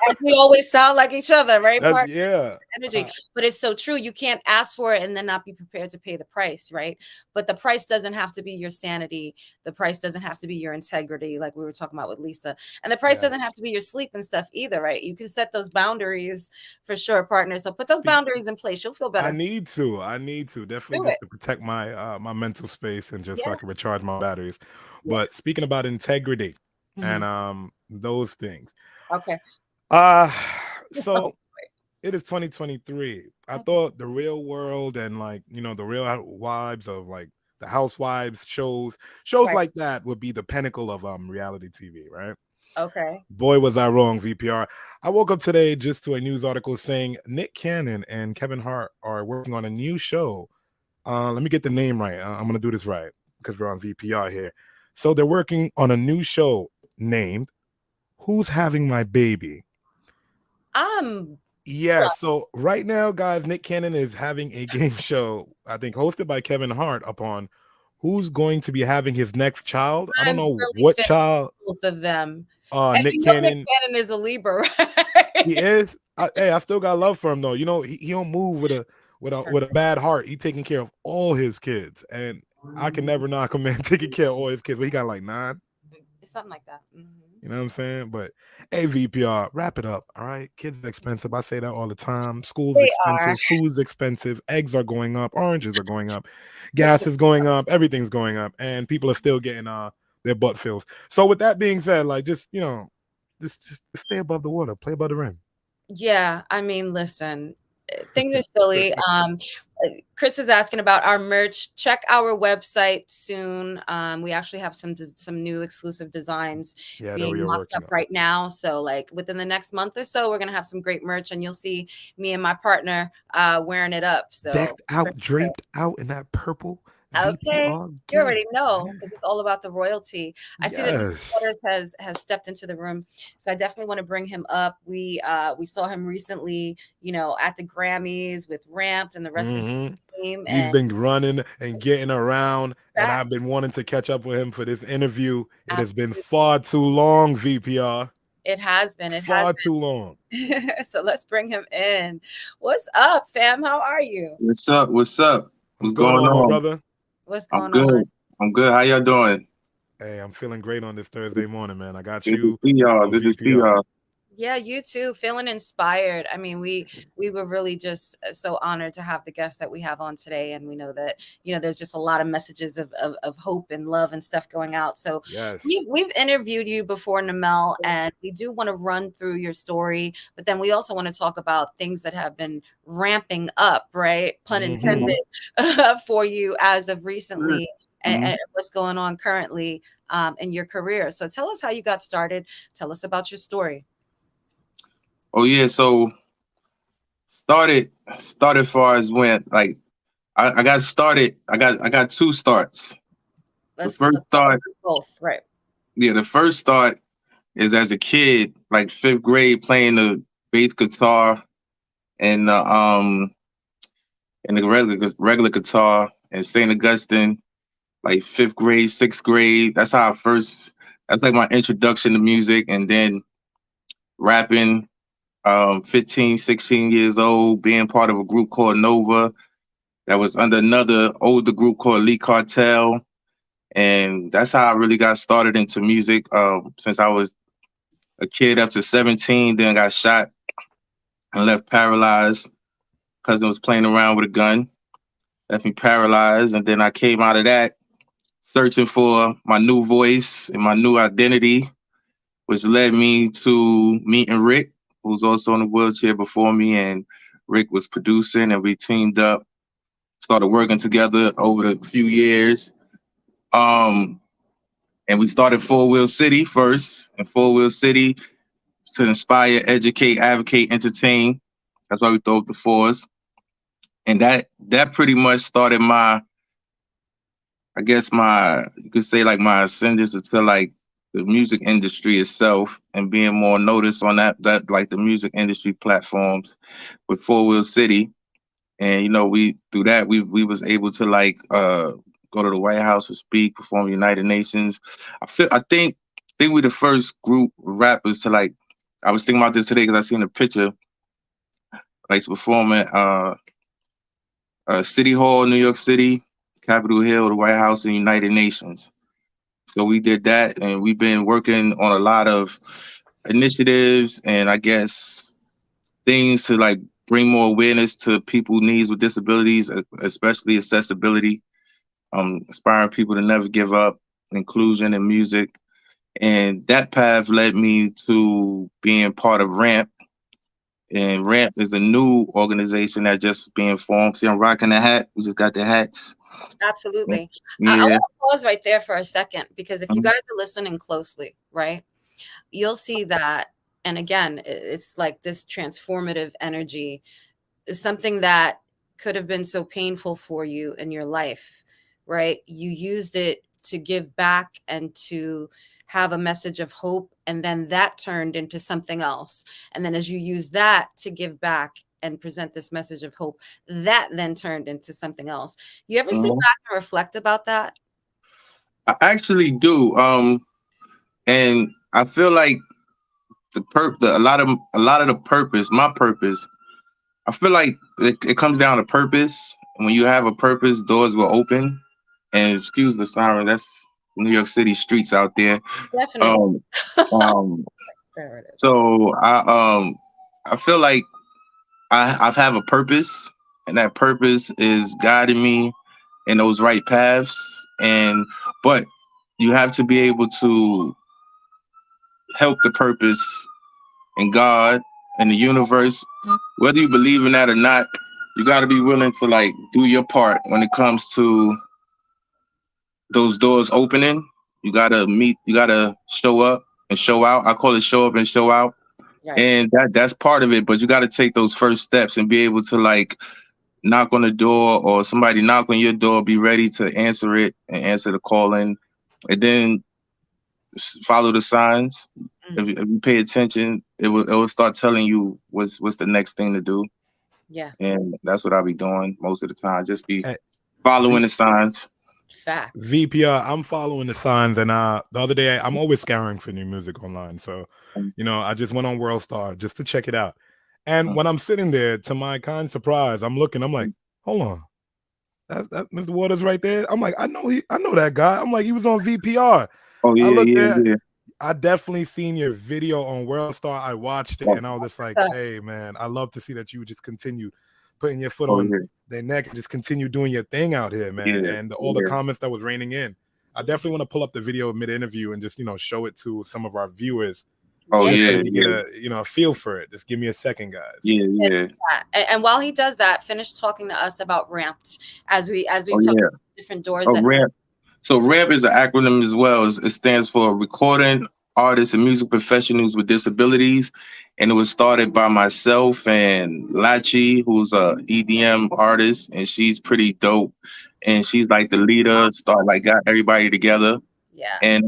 And we always sound like each other, right?
That's, yeah.
Energy. But it's so true. You can't ask for it and then not be prepared to pay the price, right? But the price doesn't have to be your sanity. The price doesn't have to be your integrity, like we were talking about with Lisa. And the price doesn't have to be your sleep and stuff either, right? You can set those boundaries for sure, partner. So put those boundaries in place. You'll feel better.
I need to definitely just to protect my my mental space and just so I can recharge my batteries. But speaking about integrity and those things.
Okay.
So it is 2023. I thought the real world and like, you know, the real wives of like the housewives shows like that would be the pinnacle of reality TV, right?
Okay.
Boy, was I wrong, VPR. I woke up today just to a news article saying Nick Cannon and Kevin Hart are working on a new show. Let me get the name right. I'm going to do this right because we're on VPR here. So they're working on a new show named Who's Having My Baby? Yeah, so right now, guys, Nick Cannon is having a game show, I think hosted by Kevin Hart, upon who's going to be having his next child. I don't know really what child.
Both of them.
Nick Cannon.
Nick Cannon is a Libra, right?
He is. Hey, I still got love for him though. You know, he don't move with a bad heart. He taking care of all his kids, and I can never knock a man taking care of all his kids. But he got like 9.
Something like that.
You know what I'm saying? But hey, VPR, wrap it up. All right, kids are expensive. I say that all the time. School's expensive. Food's expensive. Eggs are going up. Oranges are going up. Gas is going up. Everything's going up, and people are still getting their butt fills. So with that being said, like just just stay above the water, play above the rim.
Yeah, I mean, listen, things are silly. Chris is asking about our merch. Check our website soon. We actually have some new exclusive designs being mocked up right now. So like within the next month or so, we're gonna have some great merch, and you'll see me and my partner wearing it up. So
decked out, draped out in that purple.
Okay, you already know because it's all about the royalty. I see that Waterz has stepped into the room, so I definitely want to bring him up. We saw him recently, you know, at the Grammys with Ramped and the rest of the team.
He's been running and getting around, and I've been wanting to catch up with him for this interview. It has been far too long, VPR.
It has been.
Far too long.
So let's bring him in. What's up, fam? How are you?
What's up? What's going on,
brother?
What's going on?
I'm good. How y'all doing?
Hey, I'm feeling great on this Thursday morning, man. I got
you. Good to see y'all. Good to see y'all.
Yeah, you too. Feeling inspired. I mean, we were really just so honored to have the guests that we have on today, and we know that there's just a lot of messages of hope and love and stuff going out. So we've interviewed you before, Namel, and we do want to run through your story, but then we also want to talk about things that have been ramping up, right? Pun intended, for you as of recently. And what's going on currently in your career. So tell us how you got started. Tell us about your story.
Oh yeah, so started far as when like I got started. I got 2 starts. The first start,
both, right?
Yeah, the first start is as a kid, like 5th grade, playing the bass guitar and the regular guitar in St. Augustine, like 5th grade, 6th grade. That's like my introduction to music, and then rapping. 15, 16 years old, being part of a group called Nova that was under another older group called Lee Cartel. And that's how I really got started into music. Since I was a kid up to 17, then got shot and left paralyzed. Cousin was playing around with a gun, left me paralyzed. And then I came out of that searching for my new voice and my new identity, which led me to meeting Rick, who's also in a wheelchair before me, and Rick was producing, and we teamed up, started working together over the few years. And we started 4 Wheel City first, and 4 Wheel City to inspire, educate, advocate, entertain. That's why we throw up the 4s. And that pretty much started you could say like my ascendance into like the music industry itself, and being more noticed on that like the music industry platforms with 4 Wheel City. And we through that we was able to like go to the White House to speak, perform United Nations. I think we're the first group of rappers to like. I was thinking about this today because I seen a picture like to perform at City Hall, New York City, Capitol Hill, the White House, and United Nations. So we did that, and we've been working on a lot of initiatives and I guess things to like bring more awareness to people's needs with disabilities, especially accessibility, inspiring people to never give up, inclusion in music. And that path led me to being part of RAMP. And RAMP is a new organization that just being formed. See, I'm rocking the hat. We just got the hats.
Absolutely.
Yeah.
I want to pause right there for a second, because if you guys are listening closely, right, you'll see that. And again, it's like this transformative energy is something that could have been so painful for you in your life, right? You used it to give back and to have a message of hope. And then that turned into something else. And then as you use that to give back and present this message of hope, that then turned into something else. You ever sit back and reflect about that?
I actually do. And I feel like a lot of the purpose, my purpose, I feel like it comes down to purpose. When you have a purpose, doors will open. And excuse the siren, that's New York City streets out there.
Definitely.
There it is. So I feel like I have a purpose, and that purpose is guiding me in those right paths. But you have to be able to help the purpose and God and the universe, whether you believe in that or not. You got to be willing to like do your part when it comes to those doors opening. You gotta show up and show out. I call it show up and show out. Right. And that's part of it, but you got to take those first steps and be able to like knock on the door, or somebody knock on your door, be ready to answer it and answer the calling, and then follow the signs. If you pay attention, it will start telling you what's the next thing to do.
Yeah.
And that's what I'll be doing most of the time. Just be following the signs.
Facts.
VPR, I'm following the signs, and the other day I'm always scouring for new music online. So, I just went on World Star just to check it out. And when I'm sitting there, to my kind surprise, I'm looking, I'm like, hold on. That Mr. Waterz right there. I'm like, I know that guy. I'm like, he was on VPR.
Oh yeah, yeah.
I definitely seen your video on World Star. I watched it, and I was just like, hey man, I love to see that you just continue putting your foot on their neck and just continue doing your thing out here, man. And all the comments that was raining in. I definitely want to pull up the video mid-interview and just, show it to some of our viewers.
Oh
to get a feel for it. Just give me a second, guys.
Yeah.
And while he does that, finish talking to us about RAMPed as we talk about different doors.
RAMP. So RAMP is an acronym as well. It stands for Recording Artists and Music Professionals with Disabilities. And it was started by myself and Lachi, who's a EDM artist, and she's pretty dope. And she's like the leader, got everybody together.
Yeah.
And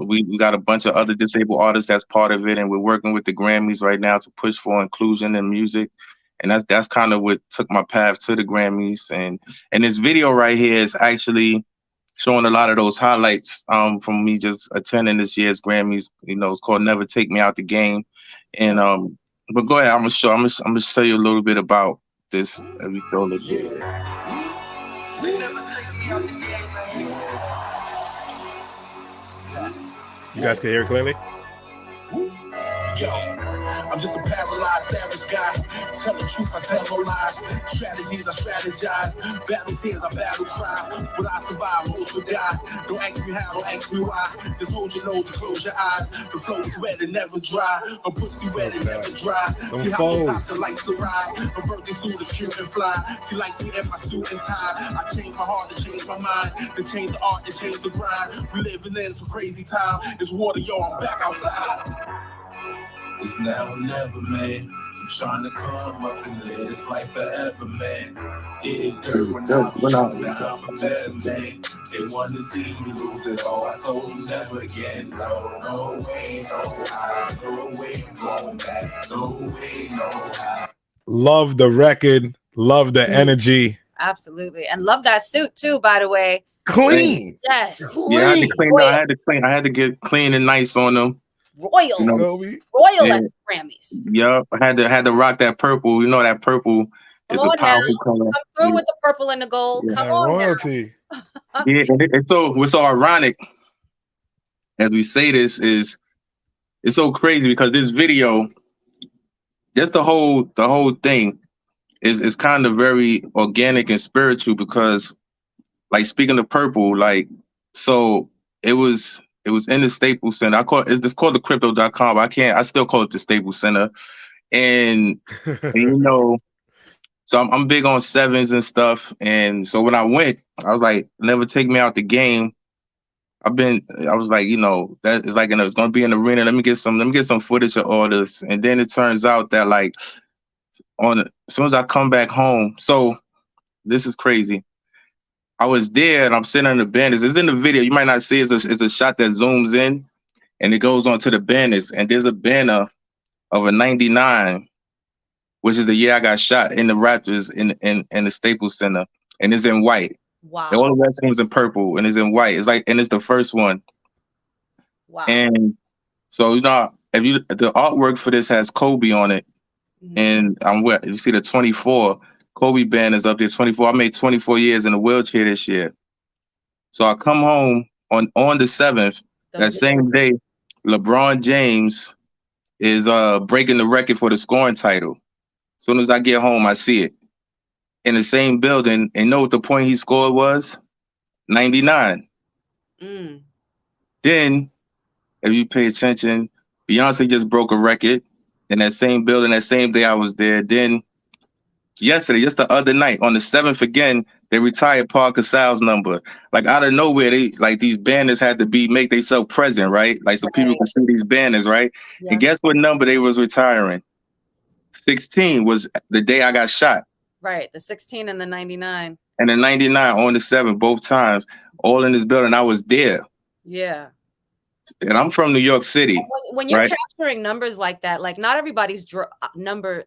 we got a bunch of other disabled artists that's part of it, and we're working with the Grammys right now to push for inclusion in music. And that's kind of what took my path to the Grammys. And this video right here is actually showing a lot of those highlights from me just attending this year's Grammys. It's called Never Take Me Out the Game. And but go ahead, I'm gonna show you a little bit about this every show.
You guys can hear it clearly?
Yo, I'm just a paralyzed savage guy. Tell the truth, I tell no lies. Strategies, I strategize. Battle tears, I battle cry. Will I survive? Most will die. Don't ask me how, don't ask me why. Just hold your nose and close your eyes. The flow is wet and never dry. A pussy wet and never dry. She how the likes to ride. Her birthday suit is cute and fly. She likes me in my suit and tie. I changed my heart to change my mind. To change the art, to change the grind. We living in some crazy time. It's water, yo, I'm back outside. It's now or never, man. I'm trying to come up and live this life forever, man. It dirt when I'm a better man. They want to see me lose it all. I told them never again. No way, no how. No way, going back. No way, no how.
Love the record. Love the energy.
Absolutely. And love that suit too, by the way.
Clean.
Yes.
Yeah, I had to
Clean.
clean. I had to get clean and nice on them.
Royal.
You know,
Royal at
and,
the Grammys.
yeah, I had to rock that purple. You know, that purple is
Come
a
on now.
powerful color.
Come through with the purple and the gold.
Yeah.
Come
And
on
royalty.
Yeah, and so what's so ironic as we say this is it's so crazy because this video, just the whole thing is kind of very organic and spiritual because, like, speaking of purple, like, so it was in the Staples Center. It's called the crypto.com, but I still call it the Staples Center. And you know, so I'm big on sevens and stuff. And so when I went, I was like, never take me out the game. I was like, you know, that is like, it's gonna be in the arena. Let me get some footage of all this. And then it turns out that, like, as soon as I come back home, so this is crazy. I was there and I'm sitting on the banners. It's in the video. You might not see it. It's a shot that zooms in and it goes onto the banners. And there's a banner of a 99, which is the year I got shot in the Raptors in the Staples Center. And it's in white.
Wow.
All the rest one's in purple and it's in white. It's like, and it's the first one.
Wow.
And so, you know, the artwork for this has Kobe on it. And you see the 24 Kobe band is up there. 24. I made 24 years in a wheelchair this year. So I come home on the 7th. That same day, LeBron James is breaking the record for the scoring title. As soon as I get home, I see it in the same building. And know what the point he scored was? 99. Then, if you pay attention, Beyonce just broke a record in that same building. That same day I was there. Then yesterday, just the other night, on the 7th again, they retired Paul Casal's number. Like, out of nowhere, these banners had to make themselves present, right? Like, so people can see these banners, right? Yeah. And guess what number they was retiring? 16 was the day I got shot.
Right, the 16 and the 99.
And the 99 on the 7th, both times, all in this building. I was there.
Yeah.
And I'm from New York City.
When you're capturing numbers like that, like, not everybody's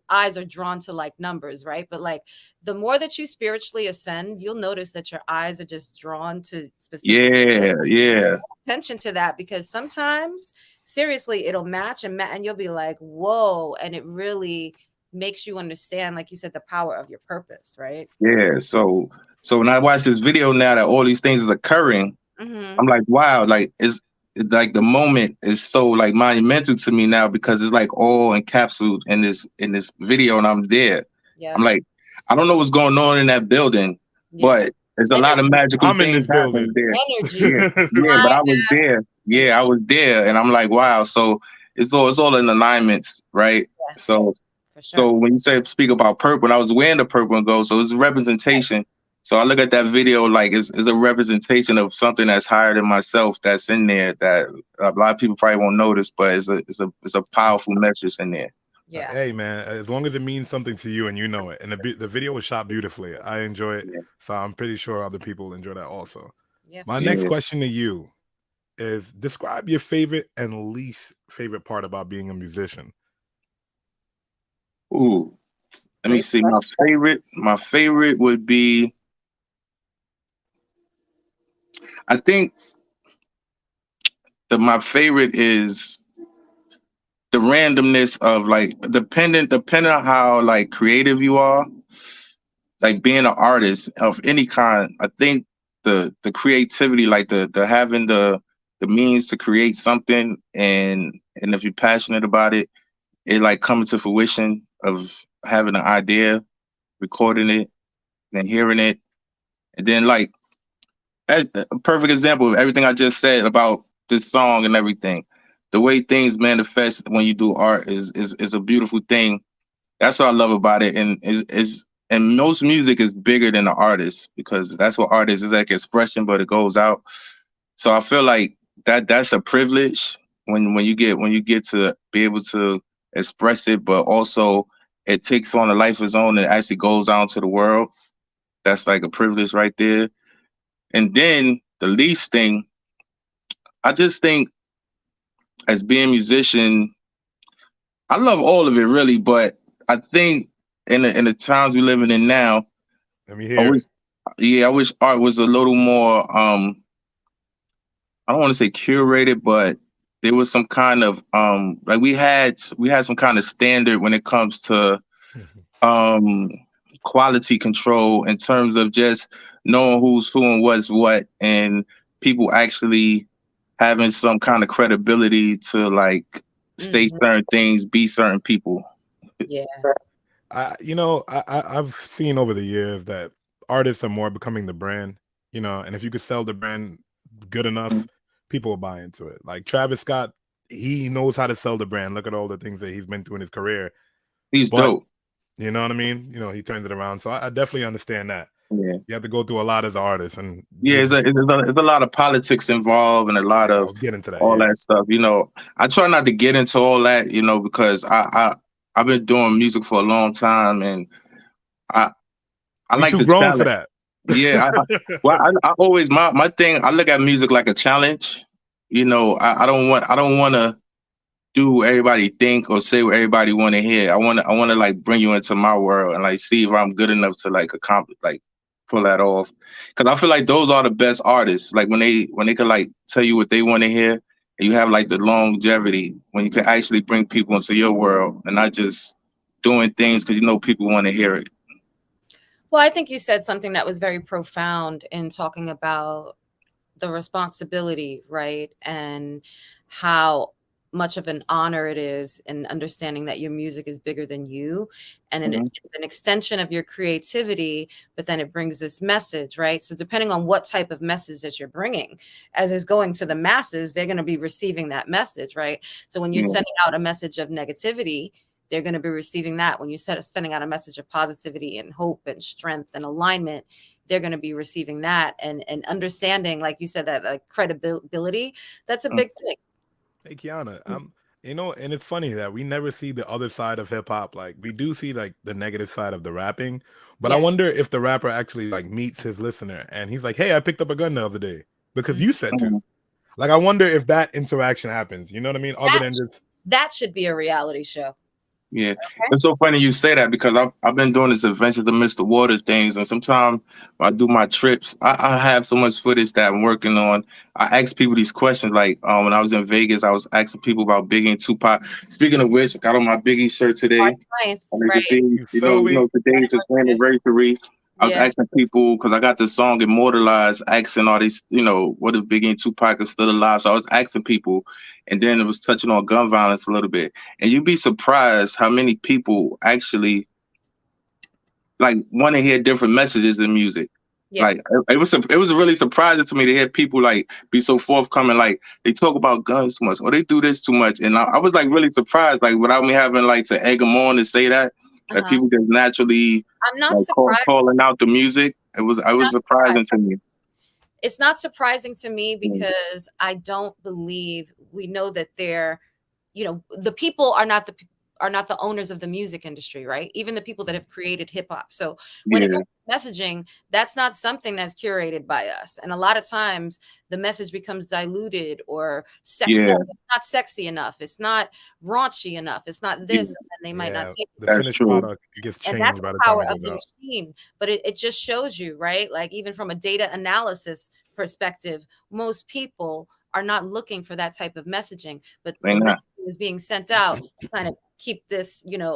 eyes are drawn to, like, numbers, right? But, like, the more that you spiritually ascend, you'll notice that your eyes are just drawn to specific.
Yeah.
Attention to that, because sometimes, seriously, it'll match and you'll be like, whoa, and it really makes you understand, like you said, the power of your purpose, right?
Yeah. So when I watch this video now that all these things is occurring, I'm like, wow, like it's like the moment is so, like, monumental to me now because it's like all encapsulated in this video and I'm there. Yeah. I'm like, I don't know what's going on in that building, but there's a lot of magical things happening there. But I was there. Yeah, I was there, and I'm like, wow. So it's all in alignments, right? Yeah. So when you speak about purple, and I was wearing the purple and gold, so it's a representation. So I look at that video like it's a representation of something that's higher than myself that's in there that a lot of people probably won't notice, but it's a powerful message in there.
Yeah.
Hey man, as long as it means something to you and you know it, and the video was shot beautifully. I enjoy it, so I'm pretty sure other people enjoy that also. Yeah. My next question to you is: describe your favorite and least favorite part about being a musician.
Ooh, let me see. My favorite would be, I think my favorite is the randomness of, like, depending on how, like, creative you are, like being an artist of any kind. I think the creativity, like the having the means to create something, and if you're passionate about it, it like coming to fruition of having an idea, recording it, and hearing it, and then, like, a perfect example of everything I just said about this song and everything. The way things manifest when you do art is a beautiful thing. That's what I love about it, and most music is bigger than the artist, because that's what art is like expression, but it goes out. So I feel like that's a privilege when you get to be able to express it, but also it takes on a life of its own and actually goes out to the world. That's like a privilege right there. And then the least thing, I just think, as being a musician, I love all of it really, but I think in the times we're living in now,
let me hear.
Yeah, I wish art was a little more I don't want to say curated, but there was some kind of like we had some kind of standard when it comes to um quality control in terms of just knowing who's who and what's what, and people actually having some kind of credibility to like say
Mhm.
certain things, be certain people.
Yeah.
I've seen over the years that artists are more becoming the brand, and if you could sell the brand good enough, people will buy into it. Like Travis Scott, he knows how to sell the brand. Look at all the things that he's been through in his career.
He's
But
dope.
you know what I mean? He turns it around. So I definitely understand that.
Yeah.
You have to go through a lot as an artist, and
Yeah, it's a lot of politics involved and a lot
yeah,
of
I'll get into that.
all
Yeah.
that stuff. I try not to get into all that, because I've been doing music for a long time, and I
We
like
too
the
grown for
challenge.
that.
Yeah, I always my thing. I look at music like a challenge. I don't want to do what everybody think or say what everybody want to hear. I want to like bring you into my world and like see if I'm good enough to like accomplish, like pull that off. Because I feel like those are the best artists. Like when they can like tell you what they want to hear, and you have like the longevity when you can actually bring people into your world and not just doing things because people want to hear it.
Well, I think you said something that was very profound in talking about the responsibility, right? And how much of an honor it is, and understanding that your music is bigger than you, and
Mhm.
it's an extension of your creativity, but then it brings this message, right? So depending on what type of message that you're bringing, as is going to the masses, they're going to be receiving that message, right? So when you're
Yeah.
sending out a message of negativity, they're going to be receiving that. When you're sending out a message of positivity and hope and strength and alignment, they're going to be receiving that, and understanding, like you said, that like credibility, that's a
Mm.
big thing.
Hey Kiana, and it's funny that we never see the other side of hip hop. Like we do see like the negative side of the rapping, but I
Yeah.
wonder if the rapper actually like meets his listener and he's like, "Hey, I picked up a gun the other day because you said to."
Mhm.
Like I wonder if that interaction happens. You know what I mean? Other
That,
than just
that should be a reality show.
Yeah,
Okay.
it's so funny you say that because I've been doing this Adventure to Mr. Waterz things, and sometimes when I do my trips, I have so much footage that I'm working on. I ask people these questions, like when I was in Vegas, I was asking people about Biggie and Tupac. Speaking of which, I got on my Biggie shirt today.
March 9th,
And you can
right.
see,
you feel me?
today's his anniversary. I was
Yeah.
asking people because I got the song immortalized, asking all these, what if Biggie and Tupac are still alive? So I was asking people, and then it was touching on gun violence a little bit. And you'd be surprised how many people actually like want to hear different messages in music.
Yeah.
Like it was really surprising to me to hear people like be so forthcoming. Like they talk about guns too much or they do this too much, and I was like really surprised. Like without me having like to egg them on to say that, that
Uh-huh.
people just naturally
I'm not
like
surprised.
calling out the music. It was surprising to me.
It's not surprising to me because I don't believe, we know that they're, the people are not the owners of the music industry, right? Even the people that have created hip hop. So when it
Yeah,
comes to messaging, that's not something that's curated by us. And a lot of times the message becomes diluted or sexy.
yeah,
It's not sexy enough. It's not raunchy enough. It's not this. And then they might not take it.
The
that's
finished
true.
product gets
And that's
changed by
the
the time
power
it
of
goes
the
out.
machine. But it just shows you, right? Like even from a data analysis perspective, most people are not looking for that type of messaging, but
They
the
not.
messaging is being sent out to kind of keep this,
Yeah,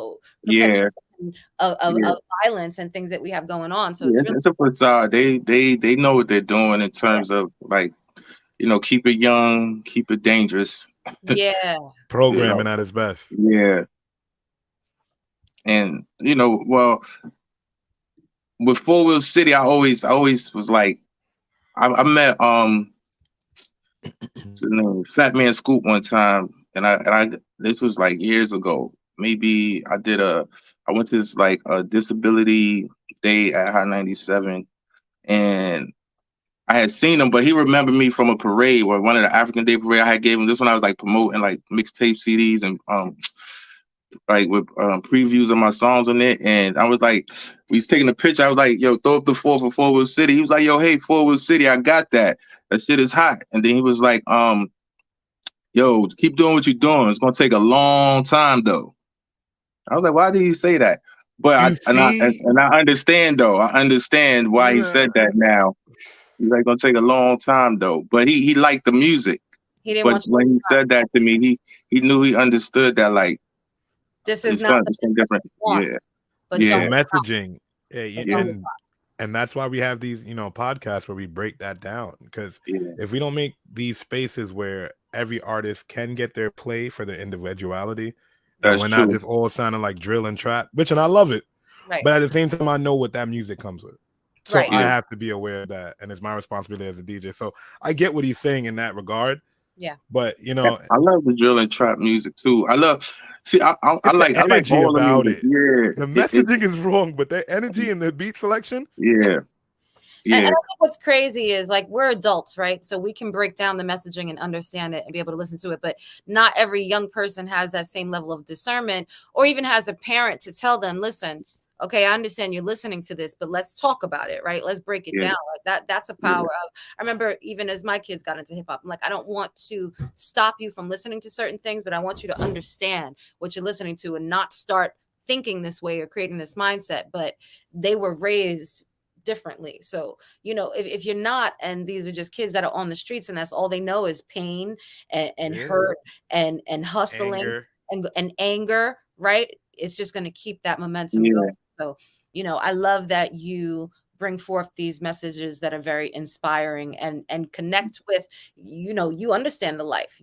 perpetuation of
yeah.
violence and things that we have going on. So
Yeah,
it's
it's,
really,
it's a facade. They know what they're doing in terms of like, keep it young, keep it dangerous.
yeah.
Programming at its best.
Yeah. And well, with Four Wheel City, I always was like, I met what's his name, Fat Man Scoop one time, and I this was like years ago. Maybe I went to this like a disability day at High 97, and I had seen him, but he remembered me from a parade or one of the African Day parade I had gave him. This one I was like promoting like mixtape CDs and like with previews of my songs on it. And I was like, we was taking a picture. I was like, yo, throw up the 4 for Four Wheel City. He was like, yo, hey, Four Wheel City, I got that. That shit is hot. And then he was like, yo, keep doing what you're doing. It's gonna take a long time though. I was like, why did he say that? But
You see?
I understand though. I understand why he said that now. It's like gonna take a long time though. But he liked the music.
He didn't
But
want you
when
to
he
stop.
said that to me, he knew, he understood that like
This is
it's
not the
something
business
different.
you want,
Yeah.
but
The
Yeah.
don't stop.
messaging,
But
Yeah.
don't stop.
and that's why we have these, podcasts where we break that down. Because
Yeah.
if we don't make these spaces where every artist can get their play for their individuality, and
That's
we're not
true.
just all sounding like drill and trap, and I love it,
Right.
but at the same time, I know what that music comes with. So
Right.
I
Yeah.
have to be aware of that, and it's my responsibility as a DJ. So I get what he's saying in that regard.
Yeah.
But
I love the drill and trap music too. I
it's the
like
energy
all the
about
music.
it.
Yeah.
The messaging is wrong, but the energy and the beat selection.
Yeah.
And I
Yeah.
think what's crazy is like we're adults, right? So we can break down the messaging and understand it and be able to listen to it. But not every young person has that same level of discernment or even has a parent to tell them, listen, okay, I understand you're listening to this, but let's talk about it, right? Let's break it
Yeah.
down. Like that's a
Yeah.
power of. I remember even as my kids got into hip hop, I'm like, I don't want to stop you from listening to certain things, but I want you to understand what you're listening to and not start thinking this way or creating this mindset. But they were raised differently. So, if you're not, and these are just kids that are on the streets and that's all they know is pain and
Yeah.
hurt and hustling
Anger.
and anger, right? It's just going to keep that momentum
Yeah.
going. So, I love that you bring forth these messages that are very inspiring and connect with, you understand the life.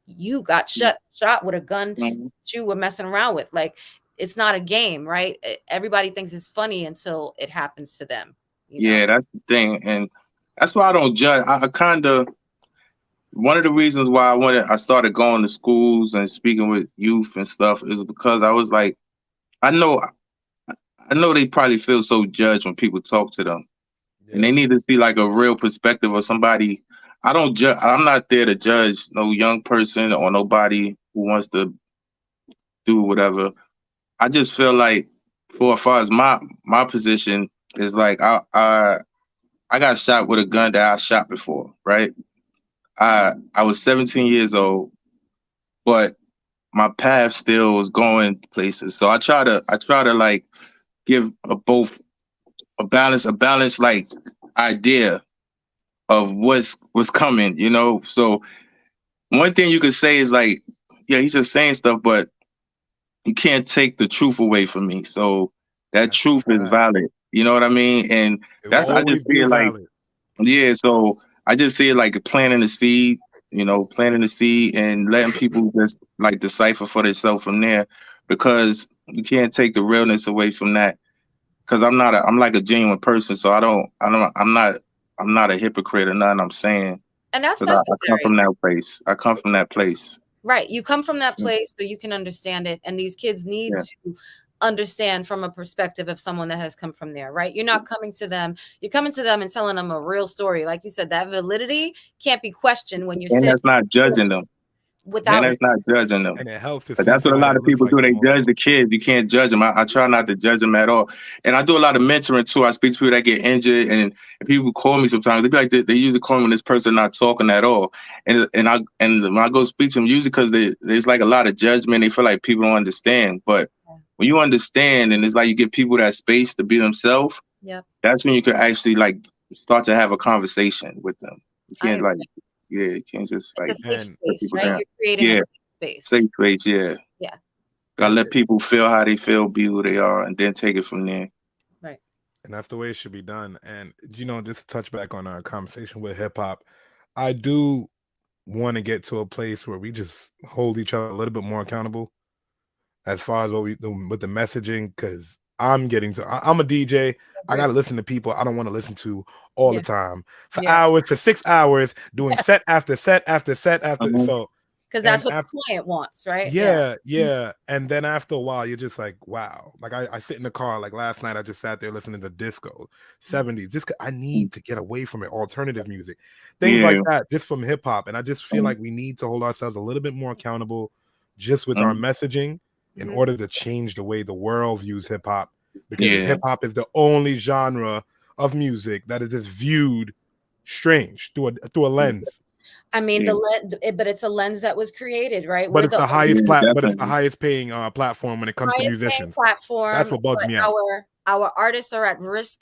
You got shot with a gun
Mhm.
that you were messing around with. Like, it's not a game, right? Everybody thinks it's funny until it happens to them.
Yeah, that's the thing. And that's why I don't judge. I kind of, one of the reasons why I started going to schools and speaking with youth and stuff is because I was like, I know they probably feel so judged when people talk to them. And they need to see like a real perspective of somebody. I don't judge. I'm not there to judge no young person or nobody who wants to do whatever. I just feel like, for as far as my position is like, I got shot with a gun that I shot before, right? I was 17 years old, but my path still was going places. So I try to like give both a balanced like idea of what's coming, So one thing you could say is like, yeah, he's just saying stuff, but you can't take the truth away from me. So that truth is valid. You know what I mean? And
It
that's,
will
I
always
just see
be
it like,
valid.
yeah, so I just see it like planting the seed, planting the seed and letting people just like decipher for themselves from there, because you can't take the realness away from that. Because I'm like a genuine person, so I'm not a hypocrite or nothing I'm saying.
And that's
Because I come
necessary.
from that place. I come from that place.
Right. You come from that place so you can understand it. And these kids need to understand from a perspective of someone that has come from there, right? You're not coming to them. You're coming to them and telling them a real story. Like you said, that validity can't be questioned when you're
And
sitting.
that's not judging them.
Without
And that's not judging them.
And it helps to
But
see
that's what a
somebody
lot
that
of
looks
people
like
do. They
them
judge
also.
the kids. You can't judge them. I try not to judge them at all. And I do a lot of mentoring too. I speak to people that get injured, and people call me sometimes. They be like, they usually call me when this person not talking at all. And when I go speak to them, usually because there's like a lot of judgment. They feel like people don't understand. But when you understand, and it's like you give people that space to be themselves, that's when you can actually like start to have a conversation with them. You can't you can't just like
it's a safe space,
people
right?
down.
You're creating a safe space.
Safe space, yeah.
Yeah.
Gotta let people feel how they feel, be who they are, and then take it from there.
Right.
And that's the way it should be done. And just to touch back on our conversation with hip hop, I do want to get to a place where we just hold each other a little bit more accountable as far as what we do with the messaging, because I'm a DJ. I got to listen to people I don't want to listen to all the time for hours, for 6 hours, doing set after set after set after. So,
because that's what the client wants, right?
Yeah. And then after a while, you're just like, wow. Like I sit in the car, like last night, I just sat there listening to disco, 70s. Just I need to get away from it. Alternative music, things like that, just from hip hop. And I just feel like we need to hold ourselves a little bit more accountable just with our messaging in order to change the way the world views hip hop. Because hip hop is the only genre of music that is just viewed strange through a lens.
I mean, but it's a lens that was created, right?
But it's the highest but it's the
definitely.
highest paying platform when it comes to
highest paying
musicians.
platform.
That's what bugs
but
me out.
Our artists are at risk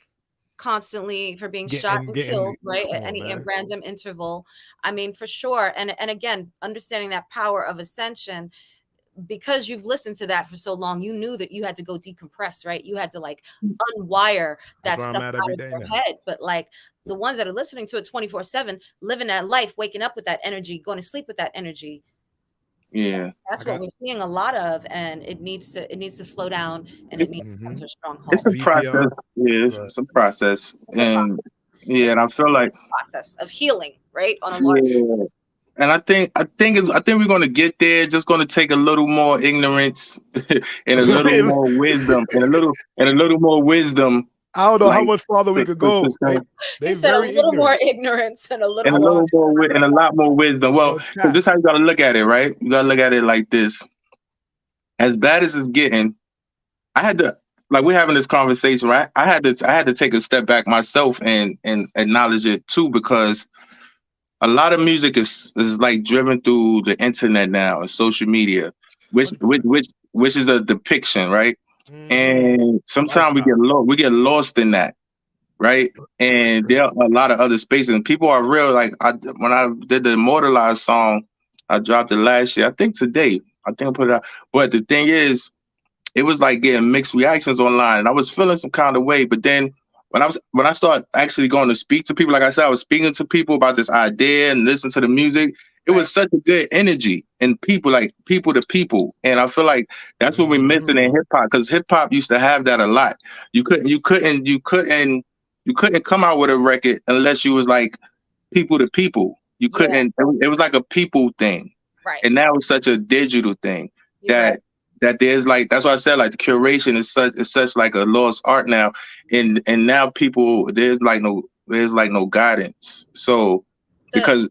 constantly for being shot and killed, right? At any random interval. I mean, for sure. And again, understanding that power of ascension, because you've listened to that for so long, you knew that you had to go decompress, right? You had to like unwire that stuff out of your head. But like the ones that are listening to it 24/7, living that life, waking up with that energy, going to sleep with that energy.
Yeah,
that's what we're seeing a lot of, and it needs to slow down, and it needs to come to a strong home.
It's a process. Yeah, it's a process, and and I feel like
process of healing, right? On a large.
And I think we're gonna get there. Just gonna take a little more ignorance and a little more wisdom and a little more wisdom.
I don't know how much farther we could go.
He said a little more ignorance and a lot
more wisdom. Well, this is how you gotta look at it, right? You gotta look at it like this. As bad as it's getting, I had to, like, we're having this conversation, right? I had to take a step back myself and acknowledge it too, because a lot of music is like driven through the internet now and social media, which is a depiction, right? And sometimes we get lost in that, right? And there are a lot of other spaces, and people are real. Like when I did the Immortalized song, I dropped it last year. I think today. I think I put it out. But the thing is, it was like getting mixed reactions online, and I was feeling some kind of way. But then when I started actually going to speak to people, like I said, I was speaking to people about this idea and listen to the music. It was such a good energy, and people to people. And I feel like that's what we're missing in hip hop, because hip hop used to have that a lot. You couldn't come out with a record unless you was like people to people. You couldn't. It was like a people thing. Right. And now it's such a digital thing that there's like, that's why I said like the curation is such like a lost art now. And now people, there's like no guidance. So because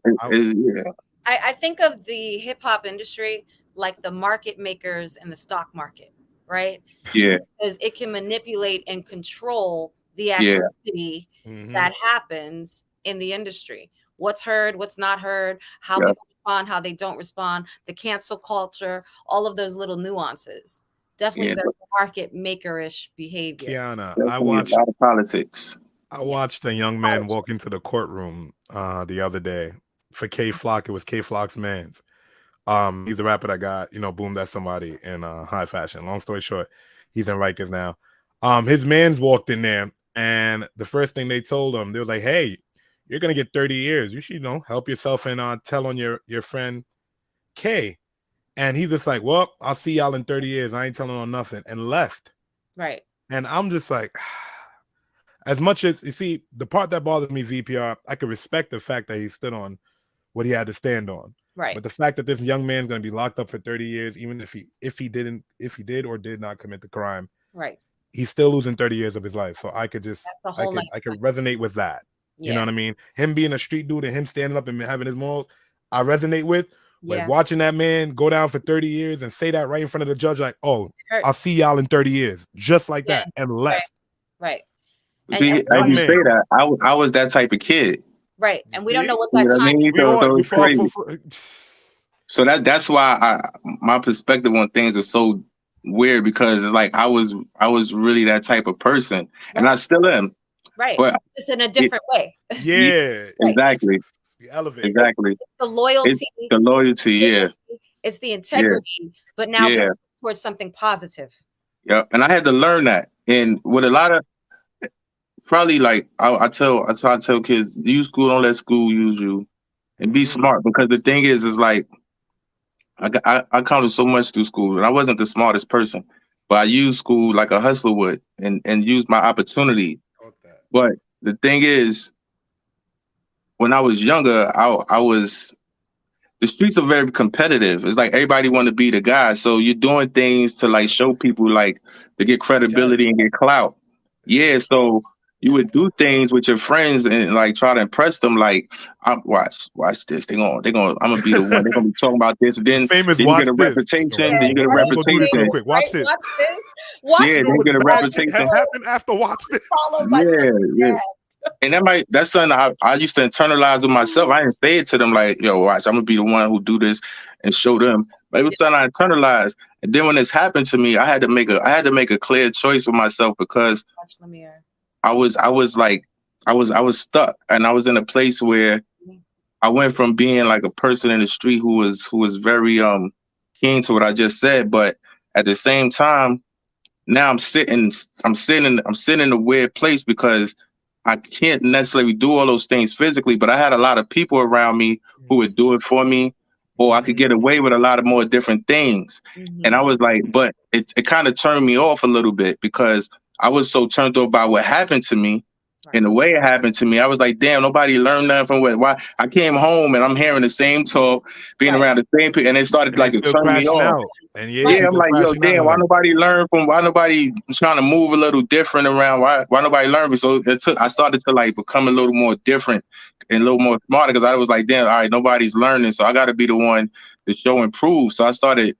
I think of the hip hop industry like the market makers in the stock market, right?
Yeah.
Because it can manipulate and control the activity that happens in the industry. What's heard, what's not heard, how people respond, how they don't respond, the cancel culture, all of those little nuances. Definitely very market makerish behavior.
Kiana,
I watched a lot of politics.
I watched a young man walk into the courtroom the other day for K Flock. It was K Flock's man's. He's the rapper that got, boomed at somebody in high fashion. Long story short, he's in Rikers now. His man's walked in there, and the first thing they told him, they was like, "Hey, you're gonna get 30 years. You should, help yourself and tell on your friend K." And he's just like, "Well, I'll see y'all in 30 years. I ain't telling on nothing," and left.
Right.
And I'm just like, as much as you see, the part that bothers me, VPR, I could respect the fact that he stood on what he had to stand on.
Right.
But the fact that this young man's gonna be locked up for 30 years, even if he did or did not commit the crime,
right,
he's still losing 30 years of his life. So I could resonate with that. You know what I mean? Him being a street dude and him standing up and having his morals, I resonate with. Like watching that man go down for 30 years and say that right in front of the judge, like, "Oh, I'll see y'all in 30 years," just like that, and left.
Right.
See, as you say that, I was that type of kid.
Right, and we don't know what that time.
So that's why my perspective on things is so weird, because it's like I was really that type of person, and I still am.
Right,
but
just in a different way.
Yeah,
exactly.
Elevate.
Exactly.
It's the loyalty.
It's the loyalty. Yeah.
It's the integrity, but now towards something positive.
Yeah, and I had to learn that, and with a lot of probably like I tell kids, use school, don't let school use you, and be smart, because the thing is like I counted so much through school, and I wasn't the smartest person, but I used school like a hustler would, and used my opportunity. But the thing is, when I was younger, the streets are very competitive. It's like everybody want to be the guy. So you're doing things to like show people, like to get credibility and get clout. Yeah. So you would do things with your friends and like try to impress them. Like, watch this. I'm gonna be the one. They're gonna be talking about this. And then you get a reputation. Then you get a reputation.
Quick, watch this.
Watch this.
Yeah, then you get a reputation.
Happen after watch this.
Followed by
And that's something I used to internalize with myself. I didn't say it to them like, yo, watch, I'm gonna be the one who do this and show them. But it was something I internalized. And then when this happened to me, I had to make a clear choice with myself because I was stuck, and I was in a place where I went from being like a person in the street who was very keen to what I just said, but at the same time, now I'm sitting in a weird place because I can't necessarily do all those things physically, but I had a lot of people around me who would do it for me, or I could get away with a lot of more different things. And I was like, but it kind of turned me off a little bit because I was so turned off by what happened to me. And the way it happened to me, I was like, damn, nobody learned nothing from what. Why I came home and I'm hearing the same talk, being around the same people, and it started like to turn me off.
And
I'm like, yo, damn, why nobody learn from? Why nobody trying to move a little different around? Why nobody learn? So I started to like become a little more different and a little more smarter because I was like, damn, all right, nobody's learning, so I got to be the one to show and prove. So I started.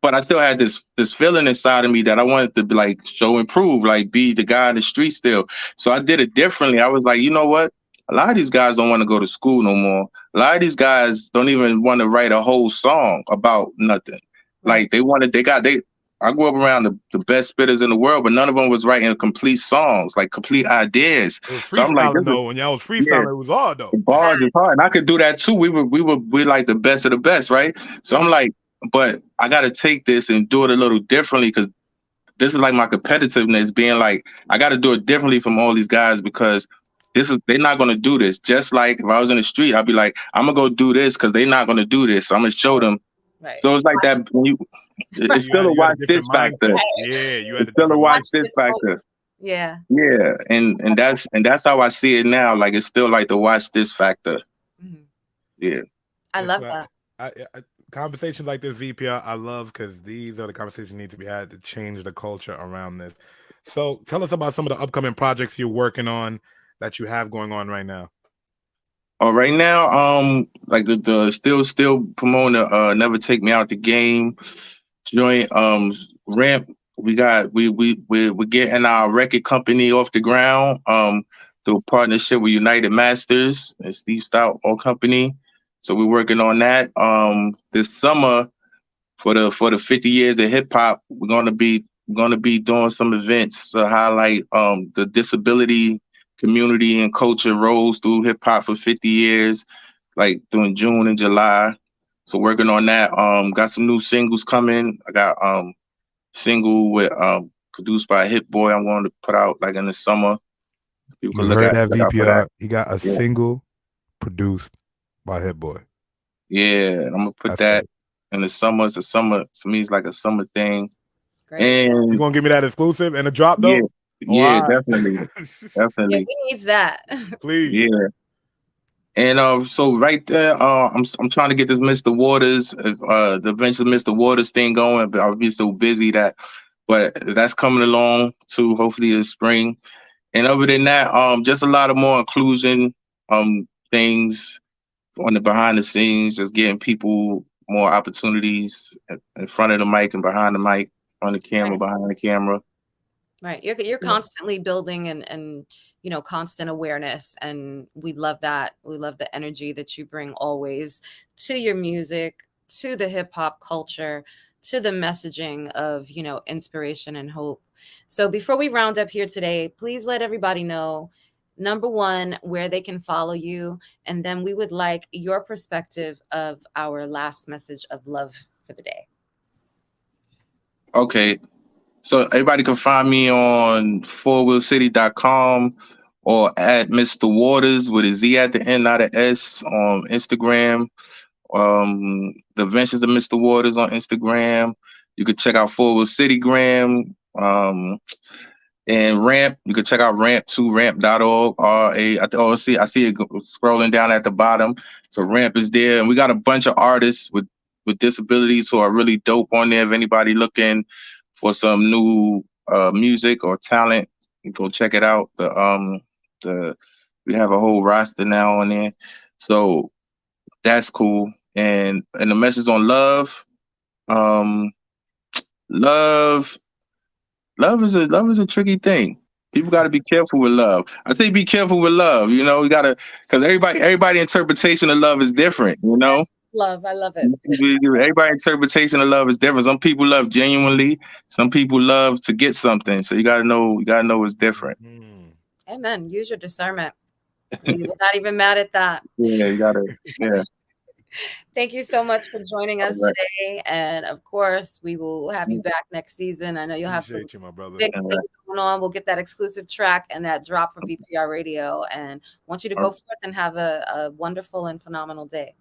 But I still had this feeling inside of me that I wanted to be like show and prove, like be the guy in the street still. So I did it differently. I was like, you know what? A lot of these guys don't want to go to school no more. A lot of these guys don't even want to write a whole song about nothing. Like I grew up around the best spitters in the world, but none of them was writing complete songs, like complete ideas.
So I'm like, no, when y'all was freestyling, it was hard though.
Bars is hard. And I could do that too. We like the best of the best, right? So I'm like, but I got to take this and do it a little differently because this is like my competitiveness being like, I got to do it differently from all these guys because they're not going to do this. Just like if I was in the street, I'd be like, I'm going to go do this because they're not going to do this. So I'm going to show them. Right. So it's like that. It's still a watch this factor.
Yeah, you
had still a watch this factor.
Yeah.
Yeah. And that's how I see it now. Like it's still like the watch this factor. Mm-hmm. Yeah.
I love that.
Conversations like this, VPR, I love because these are the conversations that need to be had to change the culture around this. So tell us about some of the upcoming projects you're working on that you have going on right now.
Right now, like the still promoting the Never Take Me Out the Game joint, Ramp. We're getting our record company off the ground through a partnership with United Masters and Steve Stout Company. So we're working on that. This summer for the 50 years of hip hop, we're gonna be doing some events to highlight the disability community and culture roles through hip hop for 50 years, like during June and July. So working on that. Got some new singles coming. I got single with produced by Hit Boy. I'm going to put out like in the summer.
People you heard that VPR. He got a single produced by Hit Boy.
Yeah, and I'm gonna put that in the summer. It's a summer to me. It's like a summer thing.
Great.
And
you gonna give me that exclusive and a drop though?
Yeah, definitely.
Yeah, he needs that.
Please.
Yeah. And so right there, I'm trying to get this Mr. Waterz, the eventual Mr. Waterz thing going, but I'll be so busy but that's coming along too. Hopefully this spring. And other than that, just a lot of more inclusion things on the behind the scenes, just getting people more opportunities in front of the mic and behind the mic, on the camera, behind the camera.
Right. You're constantly building and constant awareness. And we love that. We love the energy that you bring always to your music, to the hip hop culture, to the messaging of, inspiration and hope. So before we round up here today, please let everybody know, number one, where they can follow you. And then we would like your perspective of our last message of love for the day.
Okay. So everybody can find me on 4wheelcity.com or at Mr. Waterz with a Z at the end, not an S, on Instagram. The Adventures of Mr. Waterz on Instagram. You could check out 4Wheel Citygram. And Ramp, you can check out Ramp too, ramp.org. I see it scrolling down at the bottom. So Ramp is there. And we got a bunch of artists with disabilities who are really dope on there. If anybody looking for some new music or talent, go check it out. We have a whole roster now on there. So that's cool. And the message on love, love is a tricky thing. People got to be careful with love. I say be careful with love. You know, you got to, because everybody interpretation of love is different. You know,
I love it.
everybody interpretation of love is different. Some people love genuinely. Some people love to get something. So you got to know. You got to know it's different.
Amen. Use your discernment. We're not even mad at that.
Yeah, you got to. Yeah.
Thank you so much for joining us
All right.
today. And of course, we will have you back next season. I know you'll have some
Appreciate you, my brother.
big things going on. We'll get that exclusive track and that drop for VPR Radio. And want you to go forth and have a wonderful and phenomenal day.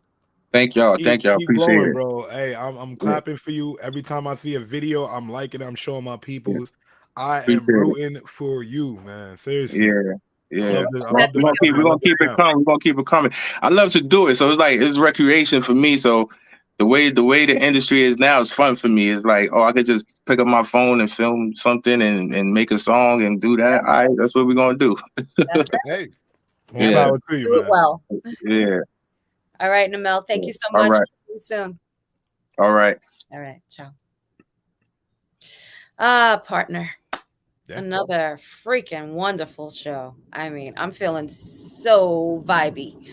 Thank y'all. Thank y'all.
Keep
Appreciate
blowing,
it.
bro. Hey, I'm clapping for you. Every time I see a video, I'm liking it. I'm showing my peoples. I am rooting for you, man. Seriously.
Yeah. Yeah,
I love the
we're gonna keep it coming. We're gonna keep it coming. I love to do it, so it's like it's recreation for me. So the way the industry is now is fun for me. It's like, oh, I could just pick up my phone and film something and make a song and do that. All right, that's what we're gonna do.
Hey,
power to you, do it well.
Yeah.
All right, Namel. Thank you so much.
All right.
See you soon.
All right.
All right. Ciao. Partner. Yeah. Another freaking wonderful show. I mean, I'm feeling so vibey.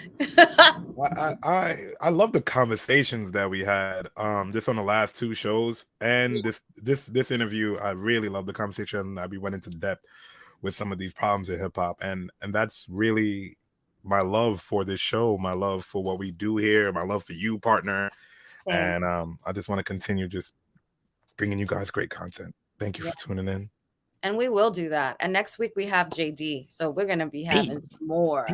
I love the conversations that we had just on the last two shows, and this interview. I really love the conversation. We went into depth with some of these problems in hip hop, and that's really my love for this show, my love for what we do here, my love for you, partner. And I just want to continue just bringing you guys great content. Thank you for tuning in.
And we will do that. And next week we have JD. So we're going to be having more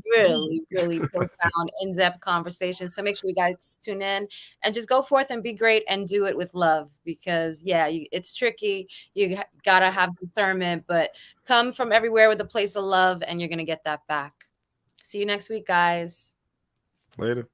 really, really profound, in-depth conversations. So make sure you guys tune in and just go forth and be great and do it with love, because it's tricky. You got to have discernment, but come from everywhere with a place of love and you're going to get that back. See you next week, guys.
Later.